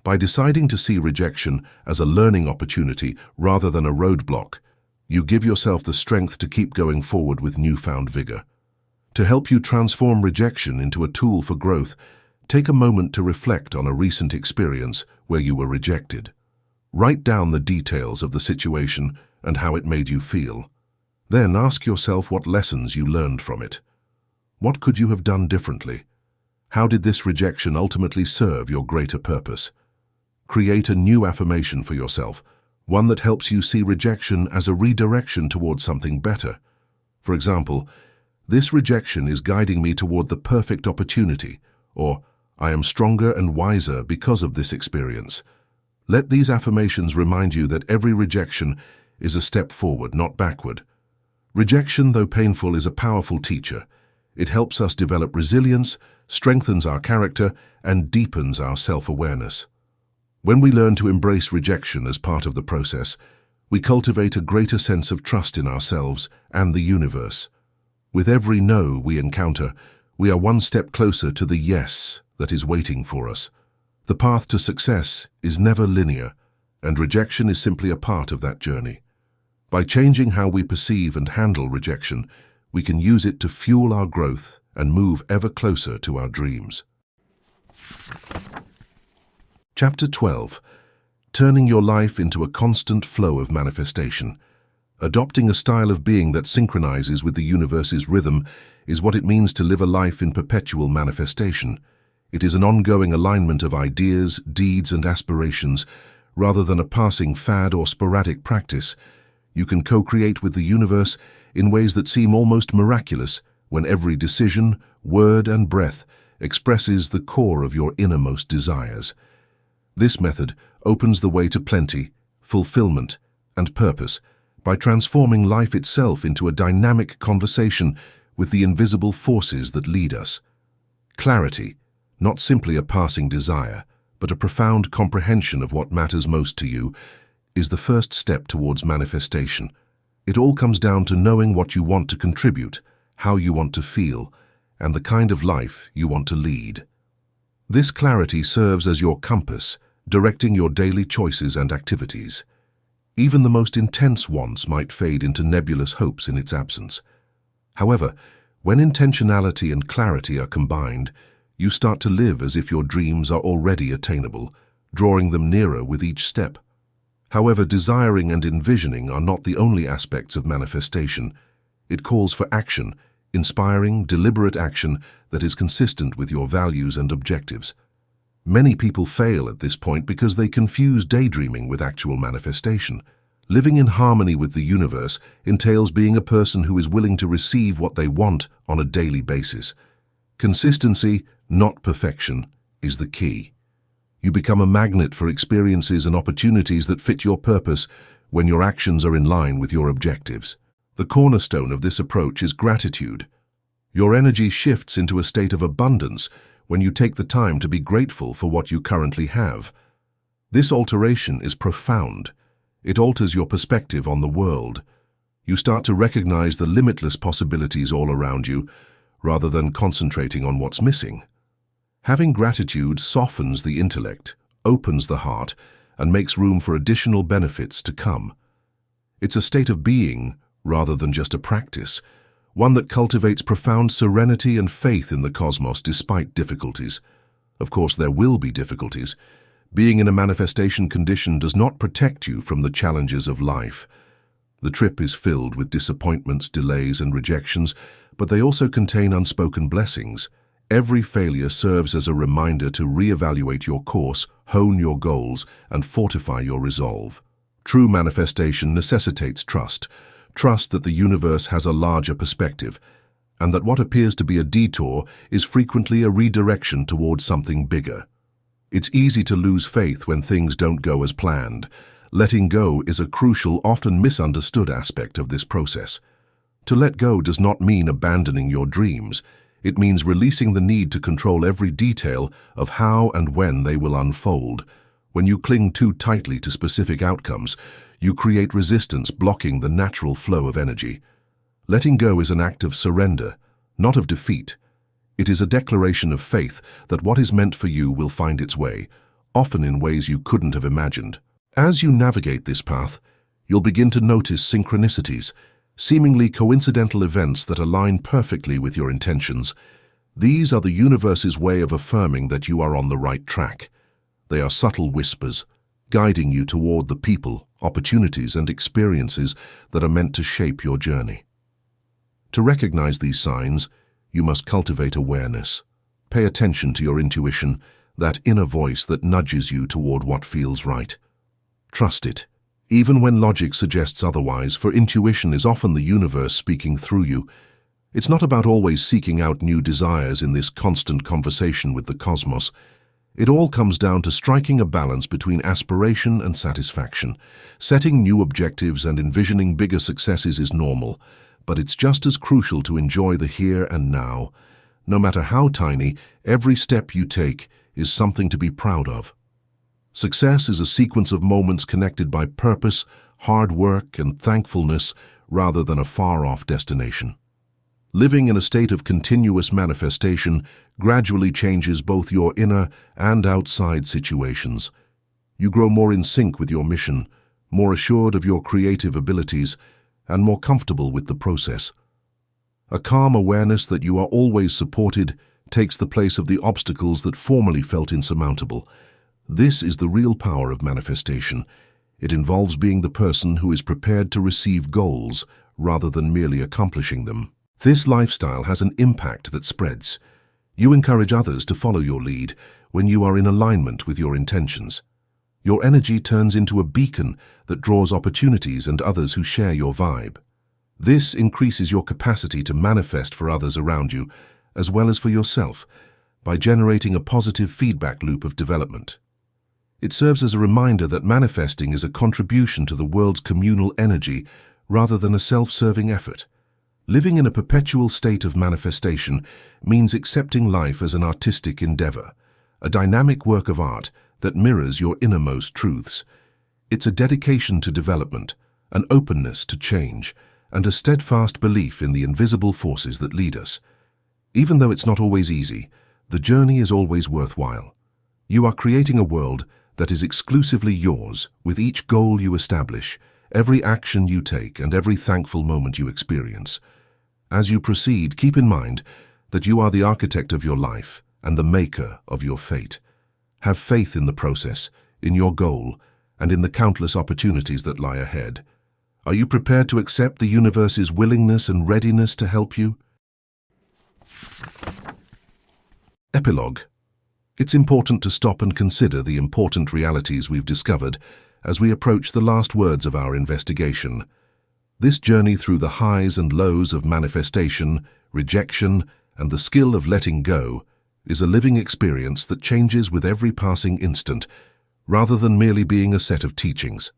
By deciding to see rejection as a learning opportunity rather than a roadblock, you give yourself the strength to keep going forward with newfound vigor. To help you transform rejection into a tool for growth, take a moment to reflect on a recent experience where you were rejected. Write down the details of the situation and how it made you feel. Then ask yourself what lessons you learned from it. What could you have done differently? How did this rejection ultimately serve your greater purpose? Create a new affirmation for yourself, one that helps you see rejection as a redirection toward something better. For example, "This rejection is guiding me toward the perfect opportunity," or "I am stronger and wiser because of this experience." Let these affirmations remind you that every rejection is a step forward, not backward. Rejection, though painful, is a powerful teacher. It helps us develop resilience, strengthens our character, and deepens our self-awareness. When we learn to embrace rejection as part of the process, we cultivate a greater sense of trust in ourselves and the universe. With every no we encounter, we are one step closer to the yes that is waiting for us. The path to success is never linear, and rejection is simply a part of that journey. By changing how we perceive and handle rejection, we can use it to fuel our growth and move ever closer to our dreams. Chapter 12. Turning your life into a constant flow of manifestation. Adopting a style of being that synchronizes with the universe's rhythm is what it means to live a life in perpetual manifestation. It is an ongoing alignment of ideas, deeds, and aspirations, rather than a passing fad or sporadic practice. You can co-create with the universe in ways that seem almost miraculous when every decision, word, and breath expresses the core of your innermost desires. This method opens the way to plenty, fulfillment, and purpose by transforming life itself into a dynamic conversation with the invisible forces that lead us. Clarity, not simply a passing desire, but a profound comprehension of what matters most to you, is the first step towards manifestation. It all comes down to knowing what you want to contribute, how you want to feel, and the kind of life you want to lead. This clarity serves as your compass, directing your daily choices and activities. Even the most intense wants might fade into nebulous hopes in its absence. However, when intentionality and clarity are combined, you start to live as if your dreams are already attainable, drawing them nearer with each step. However, desiring and envisioning are not the only aspects of manifestation. It calls for action, inspiring, deliberate action that is consistent with your values and objectives. Many people fail at this point because they confuse daydreaming with actual manifestation. Living in harmony with the universe entails being a person who is willing to receive what they want on a daily basis. Consistency, not perfection, is the key. You become a magnet for experiences and opportunities that fit your purpose when your actions are in line with your objectives. The cornerstone of this approach is gratitude. Your energy shifts into a state of abundance when you take the time to be grateful for what you currently have. This alteration is profound. It alters your perspective on the world. You start to recognize the limitless possibilities all around you, rather than concentrating on what's missing. Having gratitude softens the intellect, opens the heart, and makes room for additional benefits to come. It's a state of being, rather than just a practice, one that cultivates profound serenity and faith in the cosmos despite difficulties. Of course, there will be difficulties. Being in a manifestation condition does not protect you from the challenges of life. The trip is filled with disappointments, delays, and rejections, but they also contain unspoken blessings. Every failure serves as a reminder to reevaluate your course, hone your goals, and fortify your resolve. True manifestation necessitates trust. Trust that the universe has a larger perspective, and that what appears to be a detour is frequently a redirection towards something bigger. It's easy to lose faith when things don't go as planned. Letting go is a crucial, often misunderstood aspect of this process. To let go does not mean abandoning your dreams. It means releasing the need to control every detail of how and when they will unfold. When you cling too tightly to specific outcomes, you create resistance blocking the natural flow of energy. Letting go is an act of surrender, not of defeat. It is a declaration of faith that what is meant for you will find its way, often in ways you couldn't have imagined. As you navigate this path, you'll begin to notice synchronicities, seemingly coincidental events that align perfectly with your intentions. These are the universe's way of affirming that you are on the right track. They are subtle whispers, guiding you toward the people, opportunities, and experiences that are meant to shape your journey. To recognize these signs, you must cultivate awareness. Pay attention to your intuition, that inner voice that nudges you toward what feels right. Trust it, even when logic suggests otherwise, for intuition is often the universe speaking through you. It's not about always seeking out new desires in this constant conversation with the cosmos. It all comes down to striking a balance between aspiration and satisfaction. Setting new objectives and envisioning bigger successes is normal, but it's just as crucial to enjoy the here and now. No matter how tiny, every step you take is something to be proud of. Success is a sequence of moments connected by purpose, hard work, and thankfulness rather than a far-off destination. Living in a state of continuous manifestation gradually changes both your inner and outside situations. You grow more in sync with your mission, more assured of your creative abilities, and more comfortable with the process. A calm awareness that you are always supported takes the place of the obstacles that formerly felt insurmountable. This is the real power of manifestation. It involves being the person who is prepared to receive goals rather than merely accomplishing them. This lifestyle has an impact that spreads. You encourage others to follow your lead when you are in alignment with your intentions. Your energy turns into a beacon that draws opportunities and others who share your vibe. This increases your capacity to manifest for others around you, as well as for yourself, by generating a positive feedback loop of development. It serves as a reminder that manifesting is a contribution to the world's communal energy rather than a self-serving effort. Living in a perpetual state of manifestation means accepting life as an artistic endeavor, a dynamic work of art that mirrors your innermost truths. It's a dedication to development, an openness to change, and a steadfast belief in the invisible forces that lead us. Even though it's not always easy, the journey is always worthwhile. You are creating a world that is exclusively yours with each goal you establish, every action you take, and every thankful moment you experience. As you proceed, keep in mind that you are the architect of your life and the maker of your fate. Have faith in the process, in your goal, and in the countless opportunities that lie ahead. Are you prepared to accept the universe's willingness and readiness to help you? Epilogue. It's important to stop and consider the important realities we've discovered as we approach the last words of our investigation. This journey through the highs and lows of manifestation, rejection, and the skill of letting go is a living experience that changes with every passing instant, rather than merely being a set of teachings.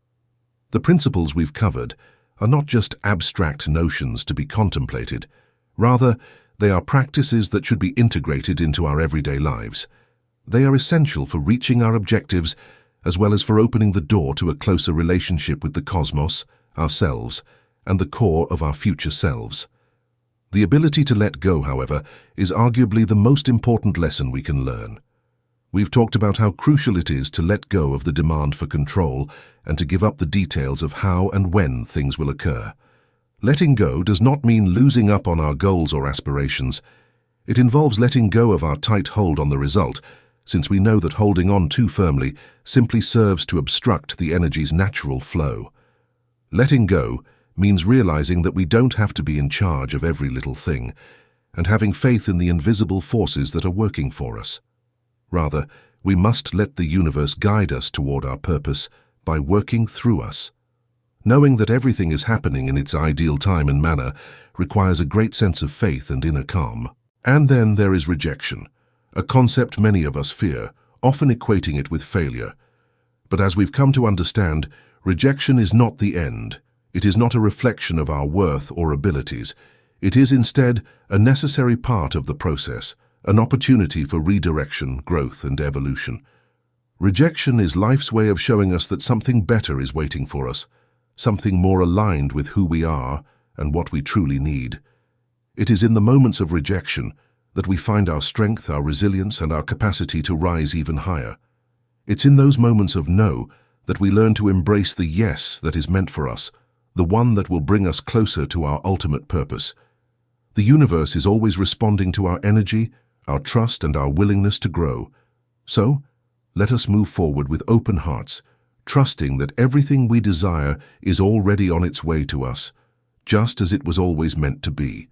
The principles we've covered are not just abstract notions to be contemplated. Rather, they are practices that should be integrated into our everyday lives. They are essential for reaching our objectives, as well as for opening the door to a closer relationship with the cosmos, ourselves, and the core of our future selves. The ability to let go, however, is arguably the most important lesson we can learn. We've talked about how crucial it is to let go of the demand for control and to give up the details of how and when things will occur. Letting go does not mean losing up on our goals or aspirations. It involves letting go of our tight hold on the result, since we know that holding on too firmly simply serves to obstruct the energy's natural flow. Letting go means realizing that we don't have to be in charge of every little thing, and having faith in the invisible forces that are working for us. Rather, we must let the universe guide us toward our purpose by working through us. Knowing that everything is happening in its ideal time and manner requires a great sense of faith and inner calm. And then there is rejection, a concept many of us fear, often equating it with failure. But as we've come to understand, rejection is not the end. It is not a reflection of our worth or abilities. It is instead a necessary part of the process, an opportunity for redirection, growth, and evolution. Rejection is life's way of showing us that something better is waiting for us, something more aligned with who we are and what we truly need. It is in the moments of rejection that we find our strength, our resilience, and our capacity to rise even higher. It's in those moments of no that we learn to embrace the yes that is meant for us, the one that will bring us closer to our ultimate purpose. The universe is always responding to our energy, our trust, and our willingness to grow. So, let us move forward with open hearts, trusting that everything we desire is already on its way to us, just as it was always meant to be.